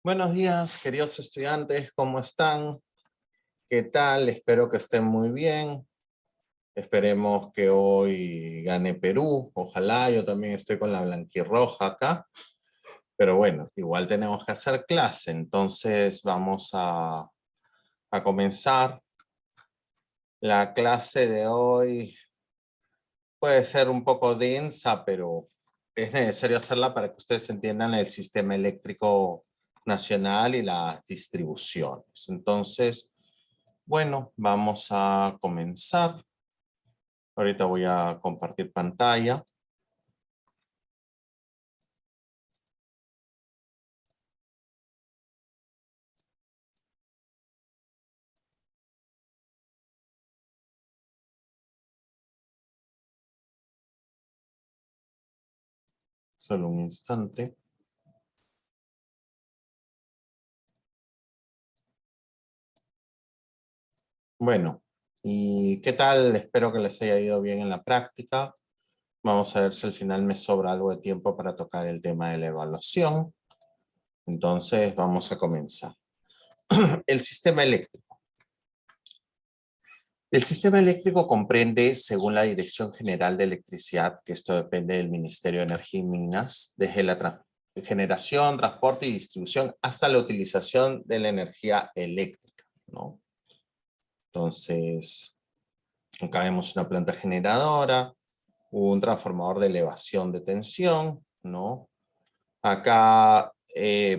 Buenos días, queridos estudiantes, ¿cómo están? ¿Qué tal? Espero que estén muy bien. Esperemos que hoy gane Perú. Ojalá, yo también estoy con la blanquirroja acá. Pero bueno, igual tenemos que hacer clase, entonces vamos a comenzar. La clase de hoy puede ser un poco densa, pero es necesario hacerla para que ustedes entiendan el sistema eléctrico nacional y las distribuciones. Entonces, bueno, vamos a comenzar. Ahorita voy a compartir pantalla. Solo un instante. Bueno, ¿y qué tal? Espero que les haya ido bien en la práctica. Vamos a ver si al final me sobra algo de tiempo para tocar el tema de la evaluación. Entonces, vamos a comenzar. El sistema eléctrico. El sistema eléctrico comprende, según la Dirección General de Electricidad, que esto depende del Ministerio de Energía y Minas, desde la generación, transporte y distribución hasta la utilización de la energía eléctrica, ¿no? Entonces, acá vemos una planta generadora, un transformador de elevación de tensión, ¿no? Acá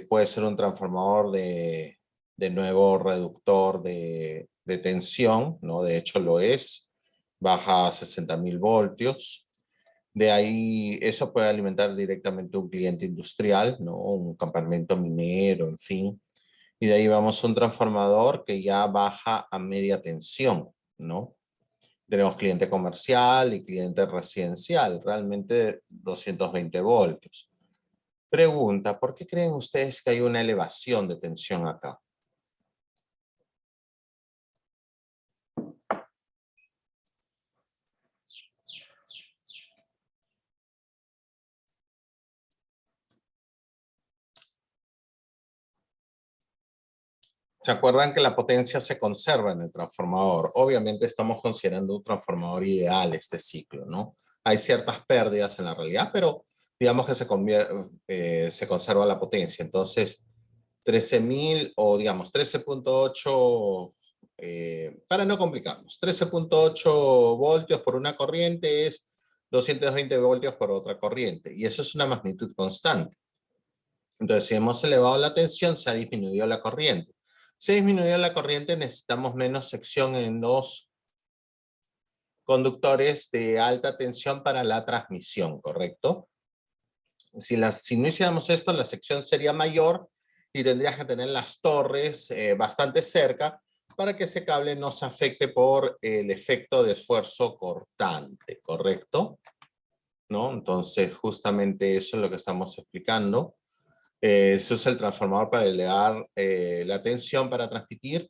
puede ser un transformador de nuevo reductor de tensión, ¿no? De hecho lo es, baja a 60.000 voltios. De ahí eso puede alimentar directamente un cliente industrial, ¿no? Un campamento minero, en fin. Y de ahí vamos a un transformador que ya baja a media tensión, ¿no? Tenemos cliente comercial y cliente residencial, realmente 220 voltios. Pregunta, ¿por qué creen ustedes que hay una elevación de tensión acá? ¿Se acuerdan que la potencia se conserva en el transformador? Obviamente estamos considerando un transformador ideal este ciclo, ¿no? Hay ciertas pérdidas en la realidad, pero digamos que se conserva la potencia. Entonces, 13.000 o digamos 13.8, para no complicarnos, 13.8 voltios por una corriente es 220 voltios por otra corriente. Y eso es una magnitud constante. Entonces, si hemos elevado la tensión, se ha disminuido la corriente. Si ha disminuido la corriente, necesitamos menos sección en los conductores de alta tensión para la transmisión, ¿correcto? Si no hiciéramos esto, la sección sería mayor y tendrías que tener las torres bastante cerca para que ese cable no se afecte por el efecto de esfuerzo cortante, ¿correcto? ¿No? Entonces, justamente eso es lo que estamos explicando. Se usa el transformador para elevar la tensión para transmitir.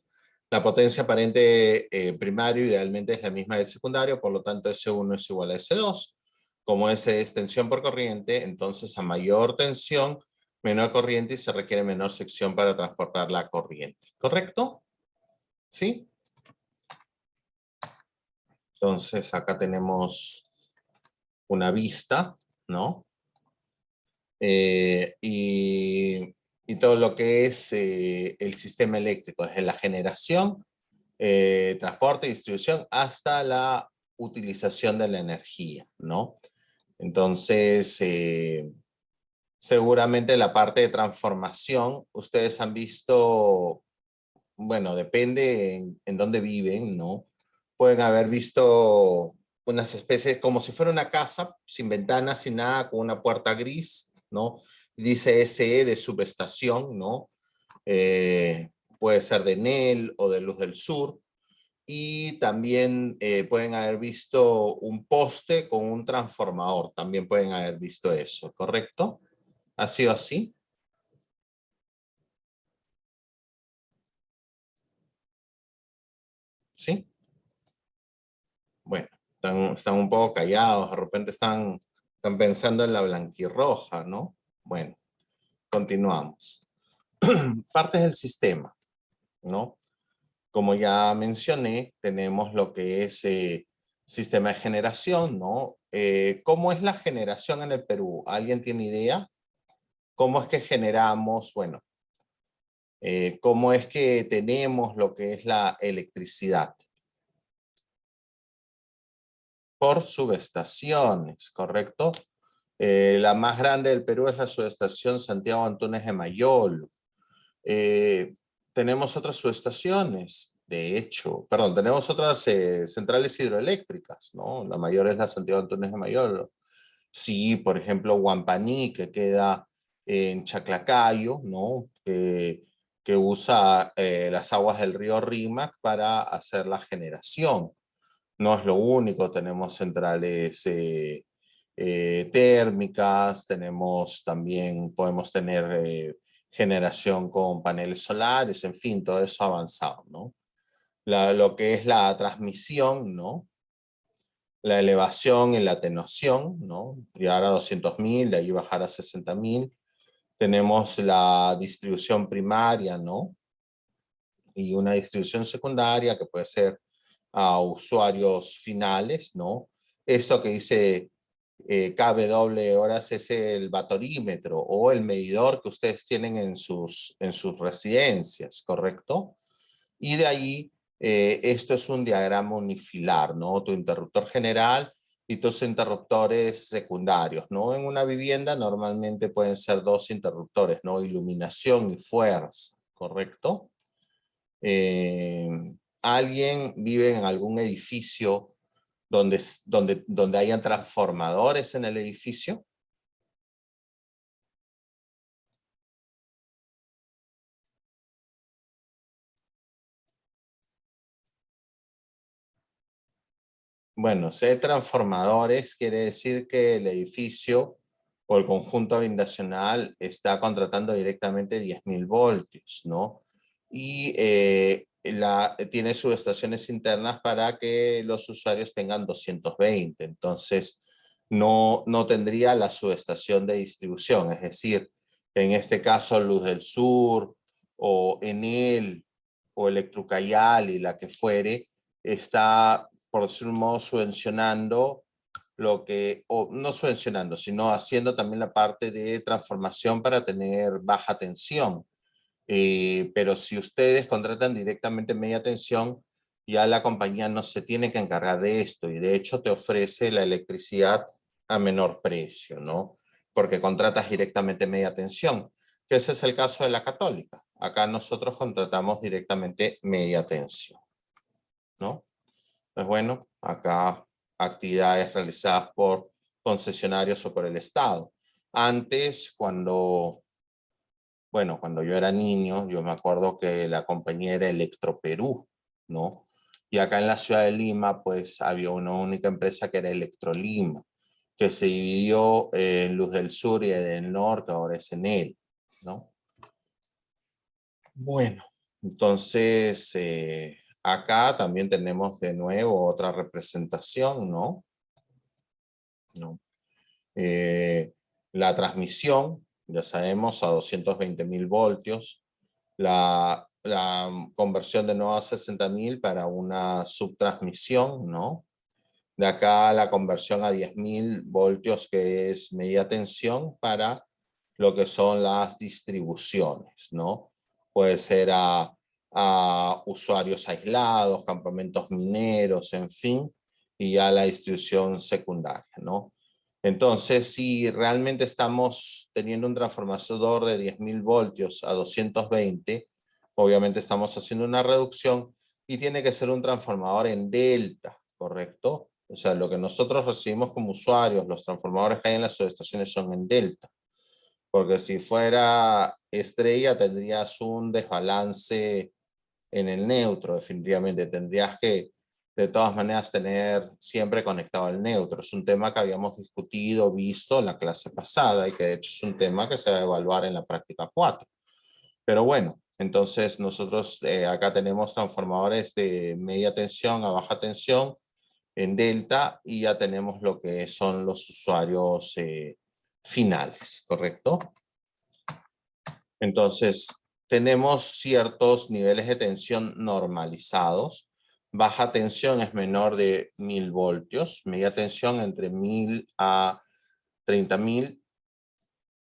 La potencia aparente primario idealmente es la misma del secundario, por lo tanto S1 es igual a S2. Como S es tensión por corriente, entonces a mayor tensión, menor corriente y se requiere menor sección para transportar la corriente. ¿Correcto? ¿Sí? Entonces acá tenemos una vista, ¿no? Y todo lo que es el sistema eléctrico, desde la generación, transporte y distribución hasta la utilización de la energía, ¿no? Entonces, seguramente la parte de transformación, ustedes han visto, bueno, depende en dónde viven, ¿no? Pueden haber visto unas especies como si fuera una casa, sin ventanas, sin nada, con una puerta gris, ¿no? Dice SE de subestación, ¿no? Eh, Puede ser de Enel o de Luz del Sur. Y también pueden haber visto un poste con un transformador, también pueden haber visto eso, ¿correcto? ¿Ha sido así? ¿Sí? Bueno, están un poco callados, de repente están pensando en la blanquirroja, ¿no? Bueno, continuamos. Partes del sistema, ¿no? Como ya mencioné, tenemos lo que es sistema de generación, ¿no? ¿Cómo es la generación en el Perú? ¿Alguien tiene idea? ¿Cómo es que generamos, bueno, cómo es que tenemos lo que es la electricidad? Por subestaciones, ¿correcto? La más grande del Perú es la subestación Santiago Antunes de Mayolo. Tenemos otras subestaciones, de hecho, perdón, tenemos otras centrales hidroeléctricas, ¿no? La mayor es la Santiago Antunes de Mayolo. Sí, por ejemplo, Huampaní, que queda en Chaclacayo, ¿no? Que usa las aguas del río Rímac para hacer la generación. No es lo único, tenemos centrales térmicas, tenemos también, podemos tener generación con paneles solares, en fin, todo eso avanzado, ¿no? Lo que es la transmisión, ¿no? La elevación y la atenuación, ¿no? Llegar a 200.000, de ahí bajar a 60.000. Tenemos la distribución primaria, ¿no? Y una distribución secundaria que puede ser a usuarios finales, ¿no? Esto que dice kW horas es el batorímetro o el medidor que ustedes tienen en sus residencias, ¿correcto? Y de ahí, esto es un diagrama unifilar, ¿no? Tu interruptor general y tus interruptores secundarios, ¿no? En una vivienda normalmente pueden ser dos interruptores, ¿no? Iluminación y fuerza, ¿correcto? Eh, ¿Alguien vive en algún edificio donde hayan transformadores en el edificio? Bueno, si hay transformadores, quiere decir que el edificio o el conjunto habitacional está contratando directamente 10.000 voltios, ¿no? Y tiene subestaciones internas para que los usuarios tengan 220. Entonces, no tendría la subestación de distribución. Es decir, en este caso, Luz del Sur o Enel o Electrucayal y la que fuere, está, por decir un modo, subvencionando lo que, o no subvencionando, sino haciendo también la parte de transformación para tener baja tensión. Pero si ustedes contratan directamente media tensión, ya la compañía no se tiene que encargar de esto y de hecho te ofrece la electricidad a menor precio, ¿no? Porque contratas directamente media tensión, que ese es el caso de la Católica. Acá nosotros contratamos directamente media tensión, ¿no? Pues bueno, acá actividades realizadas por concesionarios o por el Estado. Antes, cuando yo era niño, yo me acuerdo que la compañía era Electroperú, ¿no? Y acá en la ciudad de Lima, pues había una única empresa que era Electrolima, que se dividió en Luz del Sur y del Norte, ahora es Enel, ¿no? Bueno, entonces acá también tenemos de nuevo otra representación, ¿no? ¿No? Eh, la transmisión, ya sabemos, a 220.000 voltios. La conversión de nuevo a 60.000 para una subtransmisión, ¿no? De acá la conversión a 10.000 voltios, que es media tensión, para lo que son las distribuciones, ¿no? Puede ser a usuarios aislados, campamentos mineros, en fin, y ya la distribución secundaria, ¿no? Entonces, si realmente estamos teniendo un transformador de 10.000 voltios a 220, obviamente estamos haciendo una reducción y tiene que ser un transformador en delta, ¿correcto? O sea, lo que nosotros recibimos como usuarios, los transformadores que hay en las subestaciones son en delta. Porque si fuera estrella tendrías un desbalance en el neutro, definitivamente. Tendrías que, de todas maneras, tener siempre conectado al neutro. Es un tema que habíamos discutido, visto en la clase pasada y que de hecho es un tema que se va a evaluar en la práctica 4. Pero bueno, entonces nosotros acá tenemos transformadores de media tensión a baja tensión en delta y ya tenemos lo que son los usuarios finales, ¿correcto? Entonces, tenemos ciertos niveles de tensión normalizados. Baja tensión es menor de 1000 voltios, media tensión entre 1000 a 30.000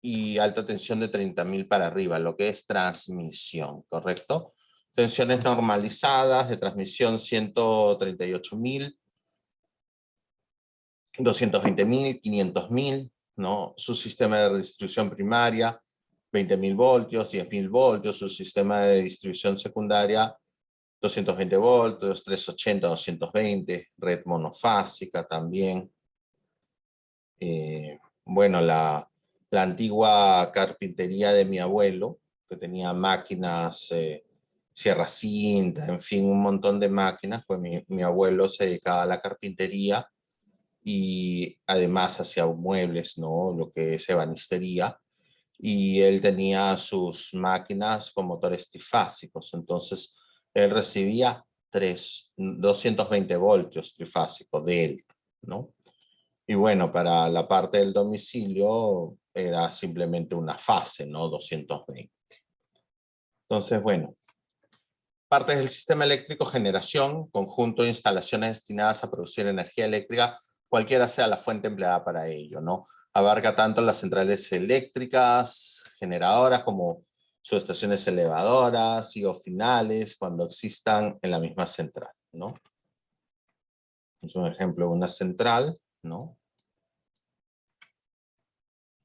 y alta tensión de 30.000 para arriba, lo que es transmisión, ¿correcto? Tensiones normalizadas de transmisión 138.000, 220.000, 500.000, ¿no? Su sistema de distribución primaria, 20.000 voltios, 10.000 voltios, su sistema de distribución secundaria, 220 voltios, 380, 220, red monofásica también. Bueno, la antigua carpintería de mi abuelo, que tenía máquinas, sierra cinta, en fin, un montón de máquinas, pues mi abuelo se dedicaba a la carpintería y además hacía muebles, ¿no? Lo que es ebanistería. Y él tenía sus máquinas con motores trifásicos, entonces él recibía 220 voltios trifásico de él, ¿no? Y bueno, para la parte del domicilio era simplemente una fase, ¿no? 220. Entonces, bueno, partes del sistema eléctrico, generación, conjunto de instalaciones destinadas a producir energía eléctrica, cualquiera sea la fuente empleada para ello, ¿no? Abarca tanto las centrales eléctricas, generadoras, como subestaciones elevadoras y o finales, cuando existan en la misma central, ¿no? Es un ejemplo de una central, ¿no?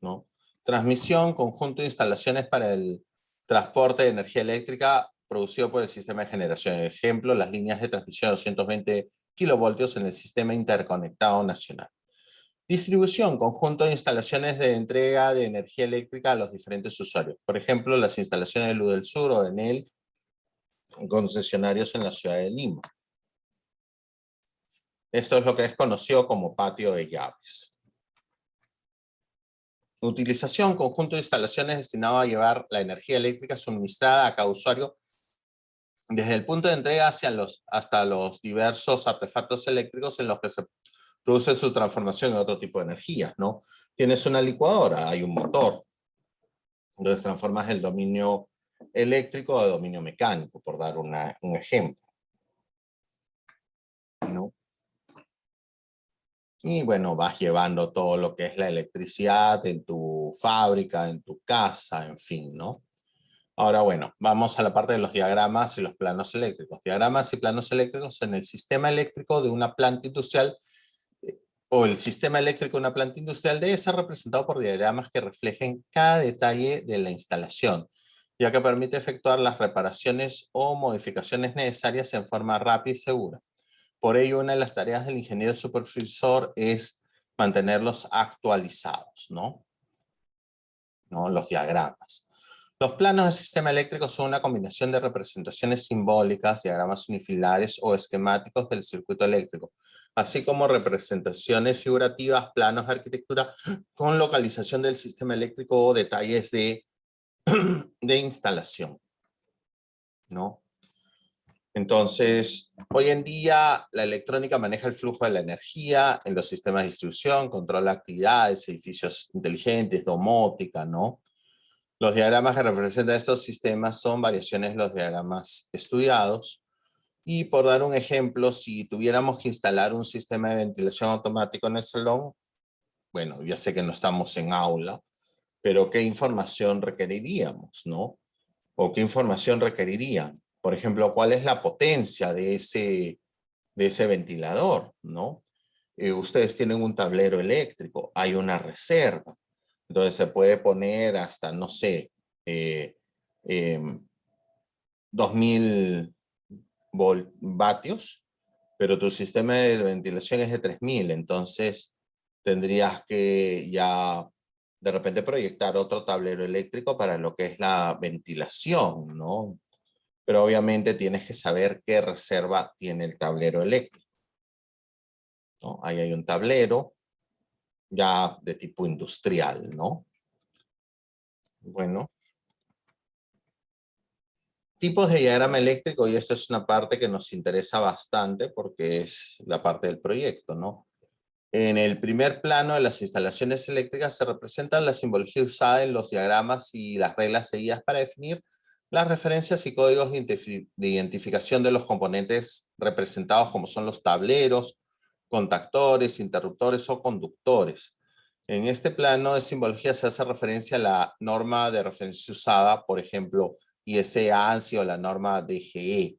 ¿No? Transmisión, conjunto de instalaciones para el transporte de energía eléctrica producido por el sistema de generación. Ejemplo, las líneas de transmisión de 220 kilovoltios en el sistema interconectado nacional. Distribución, conjunto de instalaciones de entrega de energía eléctrica a los diferentes usuarios. Por ejemplo, las instalaciones de Luz del Sur o de Enel, concesionarios en la ciudad de Lima. Esto es lo que es conocido como patio de llaves. Utilización, conjunto de instalaciones destinado a llevar la energía eléctrica suministrada a cada usuario desde el punto de entrega hasta los diversos artefactos eléctricos en los que se produce su transformación en otro tipo de energía, ¿no? Tienes una licuadora, hay un motor, entonces transformas el dominio eléctrico a dominio mecánico, por dar un ejemplo, ¿no? Y bueno, vas llevando todo lo que es la electricidad en tu fábrica, en tu casa, en fin, ¿no? Ahora, bueno, vamos a la parte de los diagramas y los planos eléctricos. Diagramas y planos eléctricos en el sistema eléctrico de una planta industrial o el sistema eléctrico de una planta industrial debe ser representado por diagramas que reflejen cada detalle de la instalación, ya que permite efectuar las reparaciones o modificaciones necesarias en forma rápida y segura. Por ello, una de las tareas del ingeniero supervisor es mantenerlos actualizados, ¿no? Los diagramas. Los planos del sistema eléctrico son una combinación de representaciones simbólicas, diagramas unifilares o esquemáticos del circuito eléctrico, así como representaciones figurativas, planos de arquitectura con localización del sistema eléctrico o detalles de instalación, ¿no? Entonces, hoy en día la electrónica maneja el flujo de la energía en los sistemas de distribución, controla actividades, edificios inteligentes, domótica, ¿no? Los diagramas que representan estos sistemas son variaciones de los diagramas estudiados. Y por dar un ejemplo, si tuviéramos que instalar un sistema de ventilación automático en el salón, bueno, ya sé que no estamos en aula, pero ¿qué información requeriríamos, no? ¿O qué información requerirían? Por ejemplo, ¿cuál es la potencia de ese ventilador, no? Ustedes tienen un tablero eléctrico, hay una reserva. Entonces se puede poner hasta, no sé, 2000 vatios, pero tu sistema de ventilación es de 3000, entonces tendrías que ya de repente proyectar otro tablero eléctrico para lo que es la ventilación, ¿no? Pero obviamente tienes que saber qué reserva tiene el tablero eléctrico, ¿no? Ahí hay un tablero ya de tipo industrial, ¿no? Bueno. Tipos de diagrama eléctrico, y esta es una parte que nos interesa bastante porque es la parte del proyecto, ¿no? En el primer plano de las instalaciones eléctricas se representa la simbología usada en los diagramas y las reglas seguidas para definir Las referencias y códigos de identificación de los componentes representados como son los tableros, contactores, interruptores o conductores. En este plano de simbología se hace referencia a la norma de referencia usada, por ejemplo, ISE-ANSI o la norma DGE.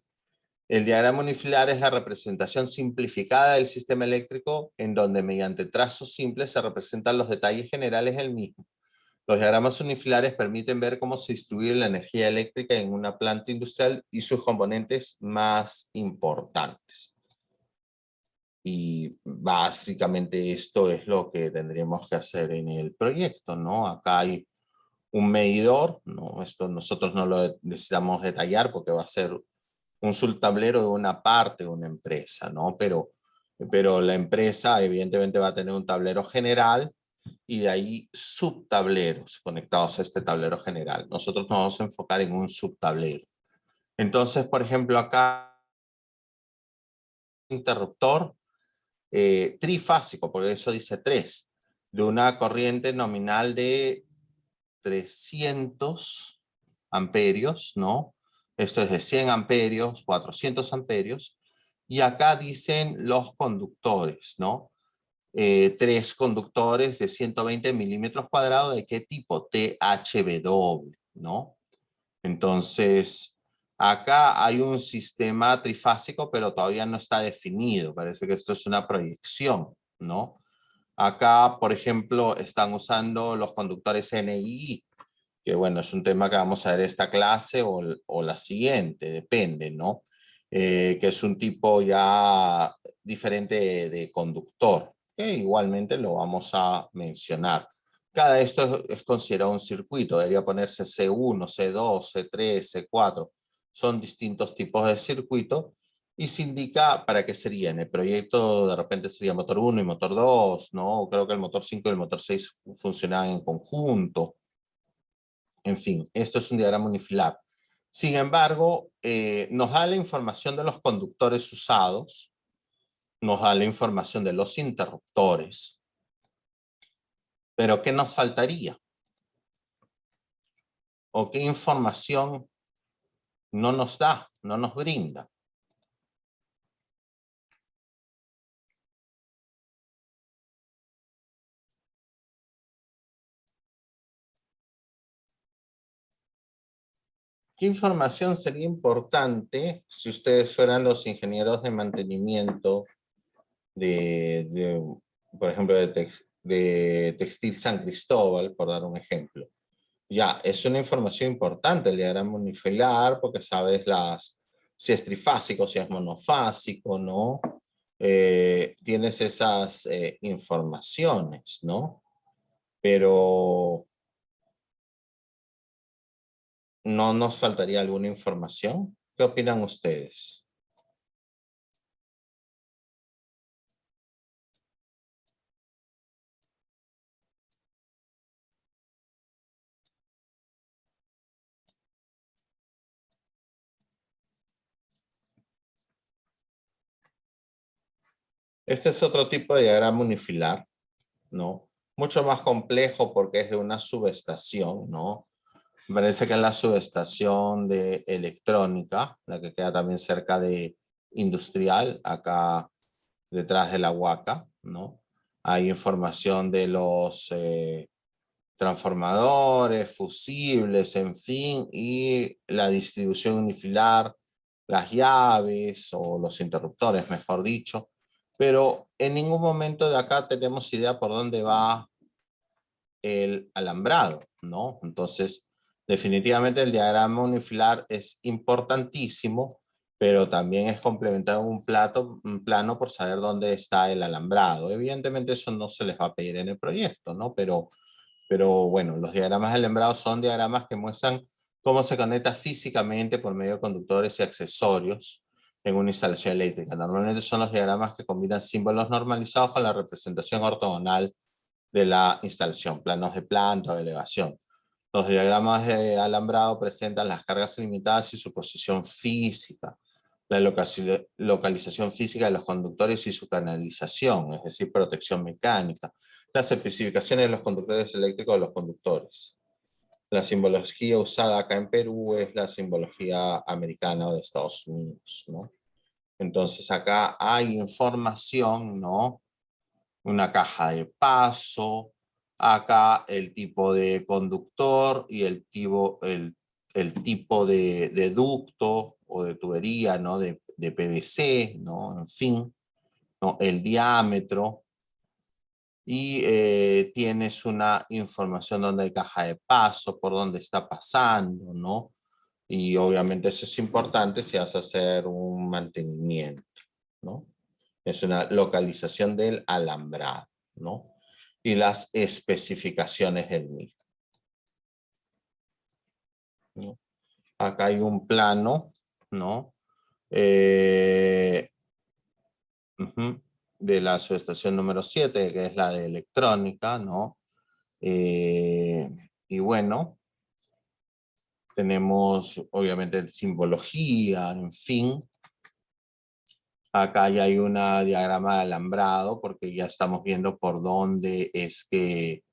El diagrama unifilar es la representación simplificada del sistema eléctrico en donde mediante trazos simples se representan los detalles generales del mismo. Los diagramas unifilares permiten ver cómo se distribuye la energía eléctrica en una planta industrial y sus componentes más importantes. Y básicamente esto es lo que tendríamos que hacer en el proyecto, ¿no? Acá hay un medidor, ¿no? Esto nosotros no lo necesitamos detallar porque va a ser un subtablero de una parte de una empresa, ¿no? Pero la empresa evidentemente va a tener un tablero general y de ahí subtableros conectados a este tablero general. Nosotros nos vamos a enfocar en un subtablero. Entonces, por ejemplo, acá interruptor trifásico, porque eso dice 3, de una corriente nominal de 300 amperios, ¿no? Esto es de 100 amperios, 400 amperios, y acá dicen los conductores, ¿no? 3 conductores de 120 milímetros cuadrados, ¿de qué tipo? THW, ¿no? Entonces, acá hay un sistema trifásico, pero todavía no está definido. Parece que esto es una proyección, ¿no? Acá, por ejemplo, están usando los conductores NI, que bueno, es un tema que vamos a ver esta clase o la siguiente, depende, ¿no? Que es un tipo ya diferente de conductor, que igualmente lo vamos a mencionar. Cada esto es considerado un circuito, debería ponerse C1, C2, C3, C4, son distintos tipos de circuito y se indica para qué sería. En el proyecto de repente sería motor 1 y motor 2, ¿no? Creo que el motor 5 y el motor 6 funcionaban en conjunto. En fin, esto es un diagrama unifilar. Sin embargo, nos da la información de los conductores usados, nos da la información de los interruptores, pero ¿qué nos faltaría? ¿O qué información no nos da, no nos brinda? ¿Qué información sería importante si ustedes fueran los ingenieros de mantenimiento de por ejemplo, de Textil San Cristóbal, por dar un ejemplo? Ya, es una información importante el diagrama unifilar porque sabes si es trifásico, si es monofásico, ¿no? Tienes esas informaciones, ¿no? Pero ¿no nos faltaría alguna información? ¿Qué opinan ustedes? Este es otro tipo de diagrama unifilar, ¿no? Mucho más complejo porque es de una subestación, ¿no? Me parece que es la subestación de electrónica, la que queda también cerca de industrial, acá detrás de la Huaca, ¿no? Hay información de los transformadores, fusibles, en fin, y la distribución unifilar, las llaves o los interruptores, mejor dicho. Pero en ningún momento de acá tenemos idea por dónde va el alambrado, ¿no? Entonces, definitivamente el diagrama unifilar es importantísimo, pero también es complementar un plano por saber dónde está el alambrado. Evidentemente eso no se les va a pedir en el proyecto, ¿no? Pero bueno, los diagramas de alambrado son diagramas que muestran cómo se conecta físicamente por medio de conductores y accesorios en una instalación eléctrica. Normalmente son los diagramas que combinan símbolos normalizados con la representación ortogonal de la instalación, planos de planta o elevación. Los diagramas de alambrado presentan las cargas limitadas y su posición física, la localización física de los conductores y su canalización, es decir, protección mecánica, las especificaciones de los conductores eléctricos de los conductores. La simbología usada acá en Perú es la simbología americana o de Estados Unidos, ¿no? Entonces acá hay información, ¿no? Una caja de paso, acá el tipo de conductor y el tipo de ducto o de tubería, ¿no? De PVC, ¿no? En fin, ¿no? El diámetro. Y tienes una información donde hay caja de paso, por dónde está pasando, ¿no? Y obviamente eso es importante si vas a hacer un mantenimiento, ¿no? Es una localización del alambrado, ¿no? Y las especificaciones del mismo, ¿no? Acá hay un plano, ¿no? Eh, de la subestación número 7, que es la de electrónica, ¿no? Y bueno, tenemos obviamente simbología, en fin. Acá ya hay una diagrama de alambrado porque ya estamos viendo por dónde es que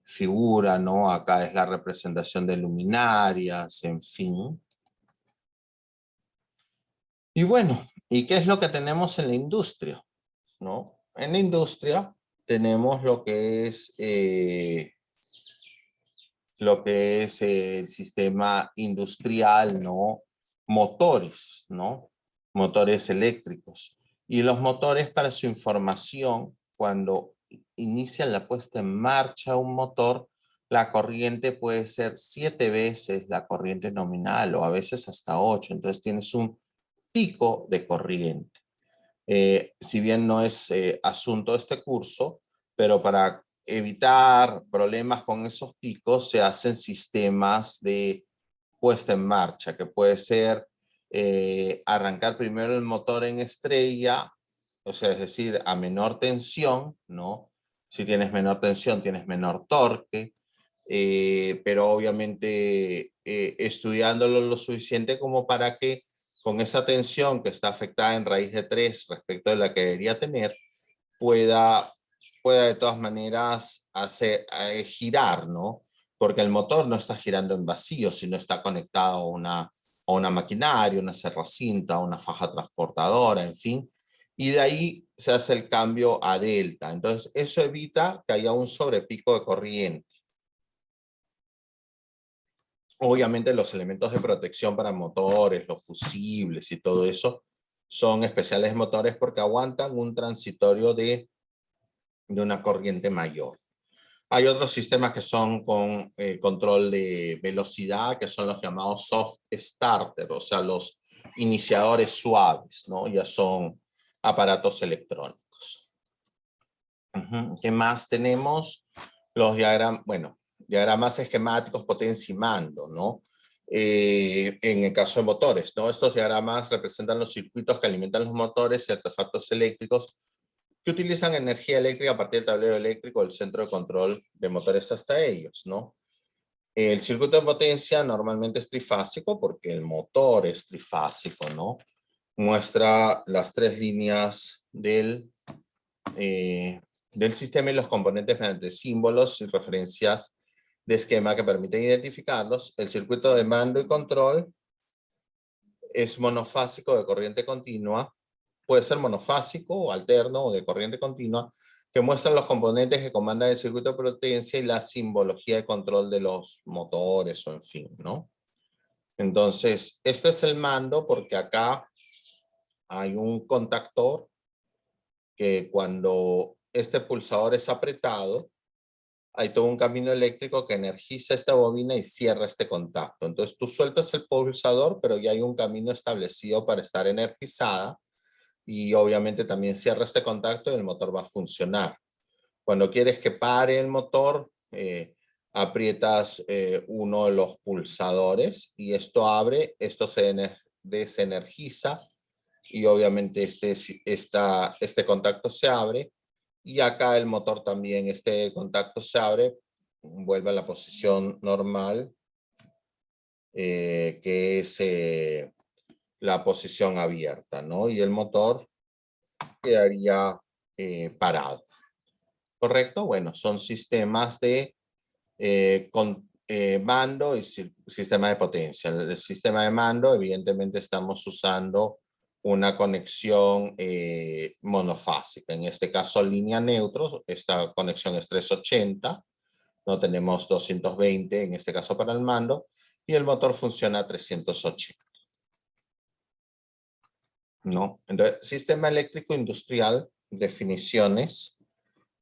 figura, ¿no? Acá es la representación de luminarias, en fin. Y bueno, ¿y qué es lo que tenemos en la industria? ¿No? En la industria tenemos lo que es el sistema industrial, ¿no? Motores, ¿no? Motores eléctricos. Y los motores, para su información, cuando inician la puesta en marcha un motor, la corriente puede ser 7 veces la corriente nominal o a veces hasta 8. Entonces tienes un pico de corriente. Si bien no es asunto de este curso, pero para evitar problemas con esos picos se hacen sistemas de puesta en marcha, que puede ser arrancar primero el motor en estrella, o sea, es decir, a menor tensión, ¿no? Si tienes menor tensión, tienes menor torque, pero obviamente estudiándolo lo suficiente como para que con esa tensión que está afectada en raíz de 3 respecto de la que debería tener, pueda, pueda de todas maneras girar, ¿no? Porque el motor no está girando en vacío, sino está conectado a una maquinaria, una serracinta, una faja transportadora, en fin. Y de ahí se hace el cambio a delta. Entonces, eso evita que haya un sobrepico de corriente. Obviamente los elementos de protección para motores, los fusibles y todo eso son especiales motores porque aguantan un transitorio de una corriente mayor. Hay otros sistemas que son con control de velocidad, que son los llamados soft starter, o sea, los iniciadores suaves, ¿no? Ya son aparatos electrónicos. ¿Qué más tenemos? Los diagramas, bueno, diagramas esquemáticos, potencia y mando, ¿no? En el caso de motores, ¿no? Estos diagramas representan los circuitos que alimentan los motores y artefactos eléctricos que utilizan energía eléctrica a partir del tablero eléctrico del centro de control de motores hasta ellos, ¿no? El circuito de potencia normalmente es trifásico porque el motor es trifásico, ¿no? Muestra las 3 líneas del sistema y los componentes mediante símbolos y referencias de esquema que permiten identificarlos. El circuito de mando y control es monofásico de corriente continua, puede ser monofásico o alterno o de corriente continua, que muestran los componentes que comandan el circuito de potencia y la simbología de control de los motores o en fin, ¿no? Entonces, este es el mando porque acá hay un contactor que cuando este pulsador es apretado, hay todo un camino eléctrico que energiza esta bobina y cierra este contacto. Entonces tú sueltas el pulsador, pero ya hay un camino establecido para estar energizada y obviamente también cierra este contacto y el motor va a funcionar. Cuando quieres que pare el motor, aprietas uno de los pulsadores y esto abre, esto se desenergiza y obviamente este contacto se abre y acá el motor también, este contacto se abre, vuelve a la posición normal, que es la posición abierta, ¿no? Y el motor quedaría parado. ¿Correcto? Bueno, son sistemas de mando y sistema de potencia. El sistema de mando, evidentemente estamos usando una conexión monofásica. En este caso, línea neutro. Esta conexión es 380. No tenemos 220 en este caso para el mando. Y el motor funciona a 380. ¿No? Entonces, sistema eléctrico industrial, definiciones.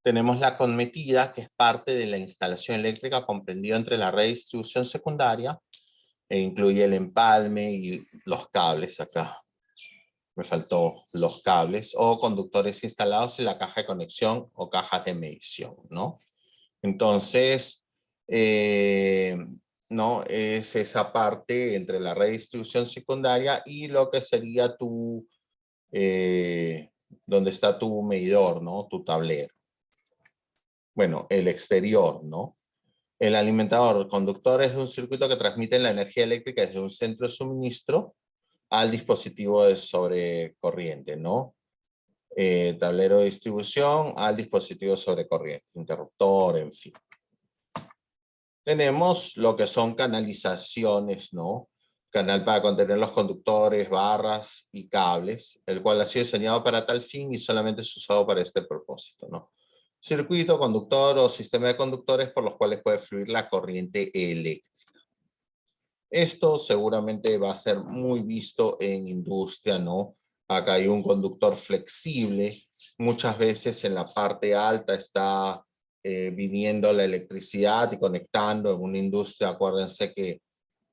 Tenemos la conmetida, que es parte de la instalación eléctrica comprendida entre la red de distribución secundaria e incluye el empalme y los cables acá. Me faltó los cables o conductores instalados en la caja de conexión o cajas de medición, ¿no? Entonces, ¿no? Es esa parte entre la red de distribución secundaria y lo que sería tu, donde está tu medidor, ¿no? Tu tablero. Bueno, el exterior, ¿no? El alimentador conductor es un circuito que transmite la energía eléctrica desde un centro de suministro al dispositivo de sobrecorriente, ¿no? Tablero de distribución al dispositivo sobrecorriente, interruptor, en fin. Tenemos lo que son canalizaciones, ¿no? Canal para contener los conductores, barras y cables, el cual ha sido diseñado para tal fin y solamente es usado para este propósito, ¿no? Circuito, conductor o sistema de conductores por los cuales puede fluir la corriente eléctrica. Esto seguramente va a ser muy visto en industria, ¿no? Acá hay un conductor flexible. Muchas veces en la parte alta está viniendo la electricidad y conectando en una industria. Acuérdense que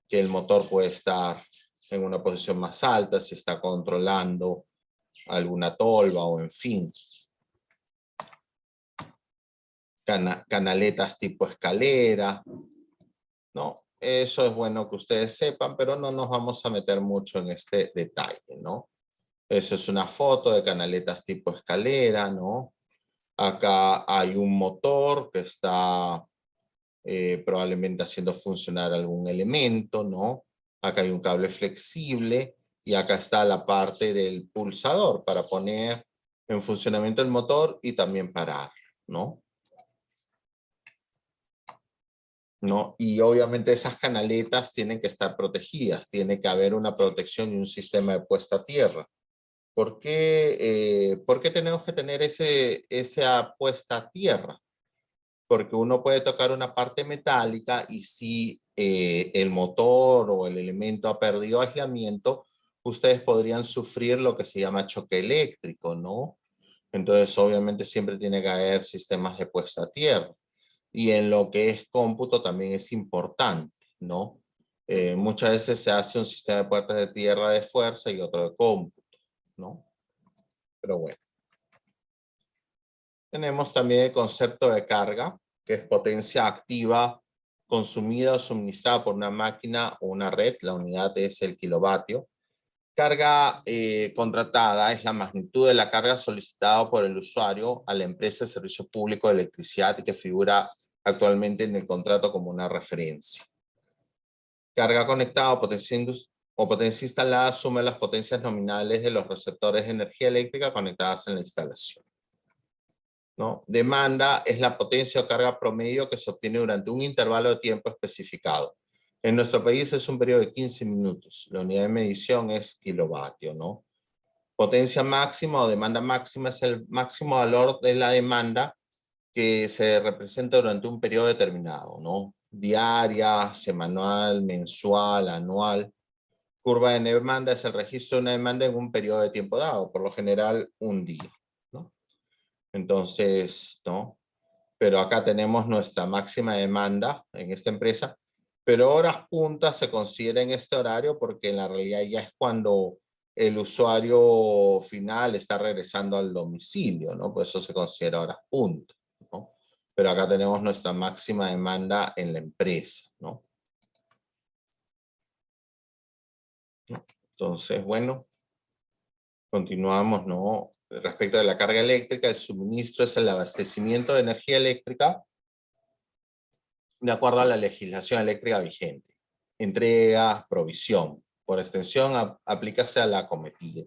el motor puede estar en una posición más alta si está controlando alguna tolva o en fin. Canaletas tipo escalera, ¿no? Eso es bueno que ustedes sepan, pero no nos vamos a meter mucho en este detalle, ¿no? Eso es una foto de canaletas tipo escalera, ¿no? Acá hay un motor que está probablemente haciendo funcionar algún elemento, ¿no? Acá hay un cable flexible y acá está la parte del pulsador para poner en funcionamiento el motor y también parar, ¿no? ¿No? Y obviamente esas canaletas tienen que estar protegidas, tiene que haber una protección y un sistema de puesta a tierra. ¿Por qué tenemos que tener esa puesta a tierra? Porque uno puede tocar una parte metálica y si el motor o el elemento ha perdido aislamiento, ustedes podrían sufrir lo que se llama choque eléctrico, ¿no? Entonces, obviamente, siempre tiene que haber sistemas de puesta a tierra. Y en lo que es cómputo también es importante, ¿no? Muchas veces se hace un sistema de puertas de tierra de fuerza y otro de cómputo, ¿no? Pero bueno. Tenemos también el concepto de carga, que es potencia activa consumida o suministrada por una máquina o una red. La unidad es el kilovatio. Carga contratada es la magnitud de la carga solicitada por el usuario a la empresa de servicio público de electricidad y que figura actualmente en el contrato como una referencia. Carga conectada o potencia instalada suma las potencias nominales de los receptores de energía eléctrica conectadas en la instalación, ¿no? Demanda es la potencia o carga promedio que se obtiene durante un intervalo de tiempo especificado. En nuestro país es un periodo de 15 minutos. La unidad de medición es kilovatio, ¿no? Potencia máxima o demanda máxima es el máximo valor de la demanda que se representa durante un periodo determinado, ¿no? Diaria, semanal, mensual, anual. Curva de demanda es el registro de una demanda en un periodo de tiempo dado, por lo general un día, ¿no? Entonces, ¿no? Pero acá tenemos nuestra máxima demanda en esta empresa, pero horas puntas se considera en este horario porque en la realidad ya es cuando el usuario final está regresando al domicilio, ¿no? Por eso se considera horas punta, ¿no? Pero acá tenemos nuestra máxima demanda en la empresa, ¿no? Entonces, bueno, continuamos, ¿no? Respecto de la carga eléctrica, el suministro es el abastecimiento de energía eléctrica de acuerdo a la legislación eléctrica vigente. Entrega, provisión. Por extensión, aplícase a la cometida.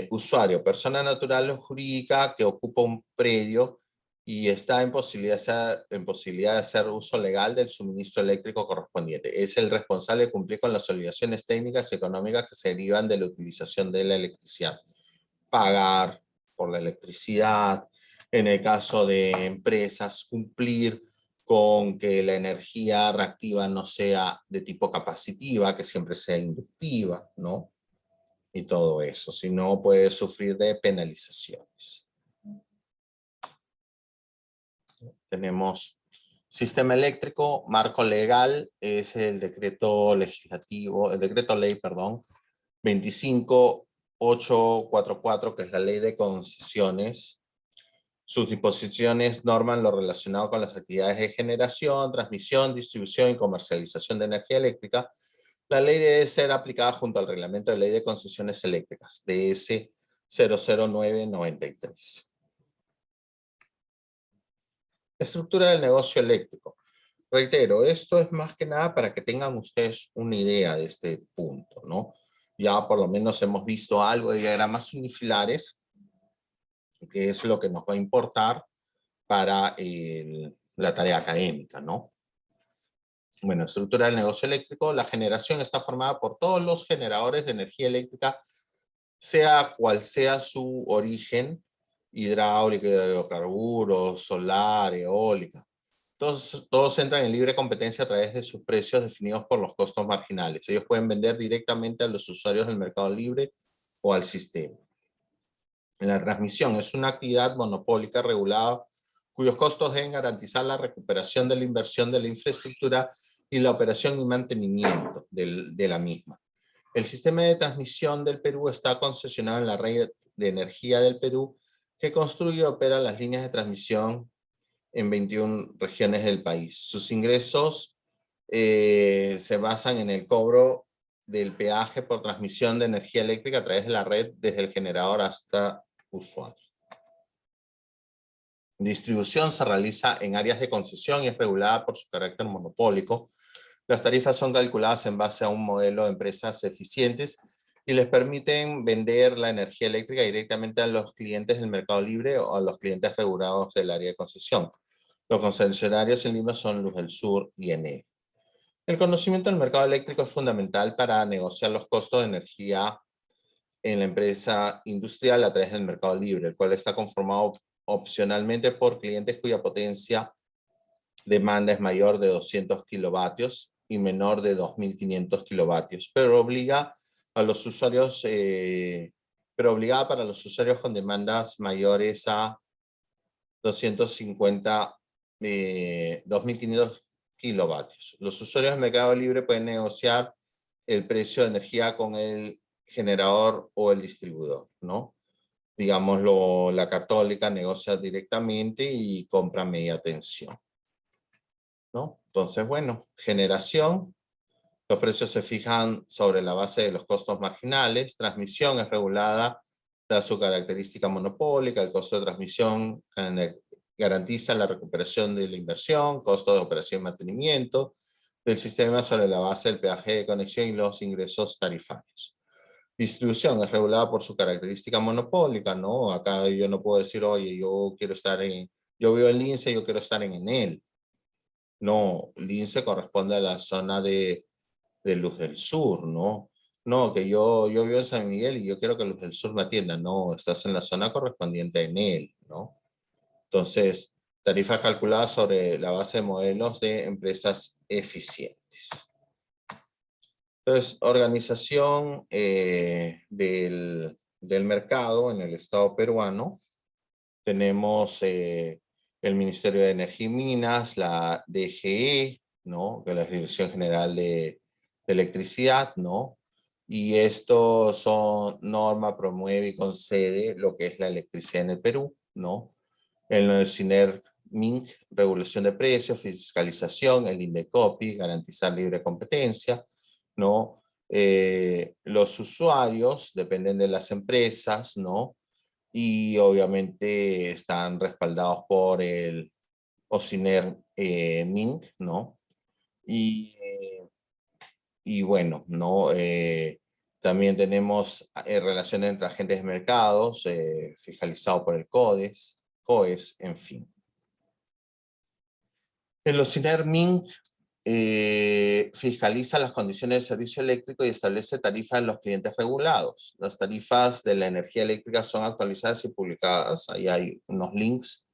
Usuario, persona natural o jurídica que ocupa un predio y está en posibilidad de hacer uso legal del suministro eléctrico correspondiente. Es el responsable de cumplir con las obligaciones técnicas y económicas que se derivan de la utilización de la electricidad. Pagar por la electricidad, en el caso de empresas, cumplir con que la energía reactiva no sea de tipo capacitiva, que siempre sea inductiva, ¿no? Y todo eso, si no puede sufrir de penalizaciones. Tenemos sistema eléctrico, marco legal, es el decreto legislativo, el decreto ley, perdón, 25844, que es la ley de concesiones. Sus disposiciones norman lo relacionado con las actividades de generación, transmisión, distribución y comercialización de energía eléctrica. La ley debe ser aplicada junto al reglamento de ley de concesiones eléctricas, DS 00993. Estructura del negocio eléctrico. Reitero, esto es más que nada para que tengan ustedes una idea de este punto, ¿no? Ya por lo menos hemos visto algo de diagramas unifilares, que es lo que nos va a importar para la tarea académica, ¿no? Bueno, estructura del negocio eléctrico. La generación está formada por todos los generadores de energía eléctrica, sea cual sea su origen, hidráulica, hidrocarburos, solar, eólica. Todos entran en libre competencia a través de sus precios definidos por los costos marginales. Ellos pueden vender directamente a los usuarios del mercado libre o al sistema. La transmisión es una actividad monopólica regulada cuyos costos deben garantizar la recuperación de la inversión de la infraestructura y la operación y mantenimiento de la misma. El sistema de transmisión del Perú está concesionado en la Red de Energía del Perú, que construye y opera las líneas de transmisión en 21 regiones del país. Sus ingresos se basan en el cobro del peaje por transmisión de energía eléctrica a través de la red desde el generador hasta usuario. Distribución se realiza en áreas de concesión y es regulada por su carácter monopólico. Las tarifas son calculadas en base a un modelo de empresas eficientes y les permiten vender la energía eléctrica directamente a los clientes del mercado libre o a los clientes regulados del área de concesión. Los concesionarios en Lima son Luz del Sur y Enel. El conocimiento del mercado eléctrico es fundamental para negociar los costos de energía en la empresa industrial a través del mercado libre, el cual está conformado opcionalmente por clientes cuya potencia demanda es mayor de 200 kilovatios y menor de 2.500 kilovatios, pero obligada para los usuarios con demandas mayores a 2.500 kilovatios. Los usuarios del mercado libre pueden negociar el precio de energía con el generador o el distribuidor, ¿no? Digámoslo, la Católica negocia directamente y compra media tensión, ¿no? Entonces, bueno, generación, los precios se fijan sobre la base de los costos marginales. Transmisión es regulada da su característica monopólica. El costo de transmisión garantiza la recuperación de la inversión, costo de operación y mantenimiento del sistema sobre la base del peaje de conexión y los ingresos tarifarios. Distribución es regulada por su característica monopólica, ¿no? Acá yo no puedo decir, oye, yo vivo en Lince, yo quiero estar en Enel. No, Lince corresponde a la zona de Luz del Sur, ¿no? No, que yo vivo en San Miguel y yo quiero que Luz del Sur me atienda. No, estás en la zona correspondiente a Enel, ¿no? Entonces, tarifas calculadas sobre la base de modelos de empresas eficientes. Entonces, organización del mercado en el Estado peruano. Tenemos el Ministerio de Energía y Minas, la DGE, ¿no? Que es la Dirección General de Electricidad, ¿no? Y esto norma, promueve y concede lo que es la electricidad en el Perú, ¿no? El CINER MINC, regulación de precios, fiscalización, el INDECOPI, garantizar libre competencia, ¿no? Los usuarios dependen de las empresas, ¿no? Y obviamente están respaldados por el OCINER MINC, ¿no? Y bueno, ¿no? También tenemos relaciones entre agentes de mercados, fiscalizado por el COES, en fin. En los INERMIN fiscaliza las condiciones del servicio eléctrico y establece tarifas de los clientes regulados. Las tarifas de la energía eléctrica son actualizadas y publicadas. Ahí hay unos links,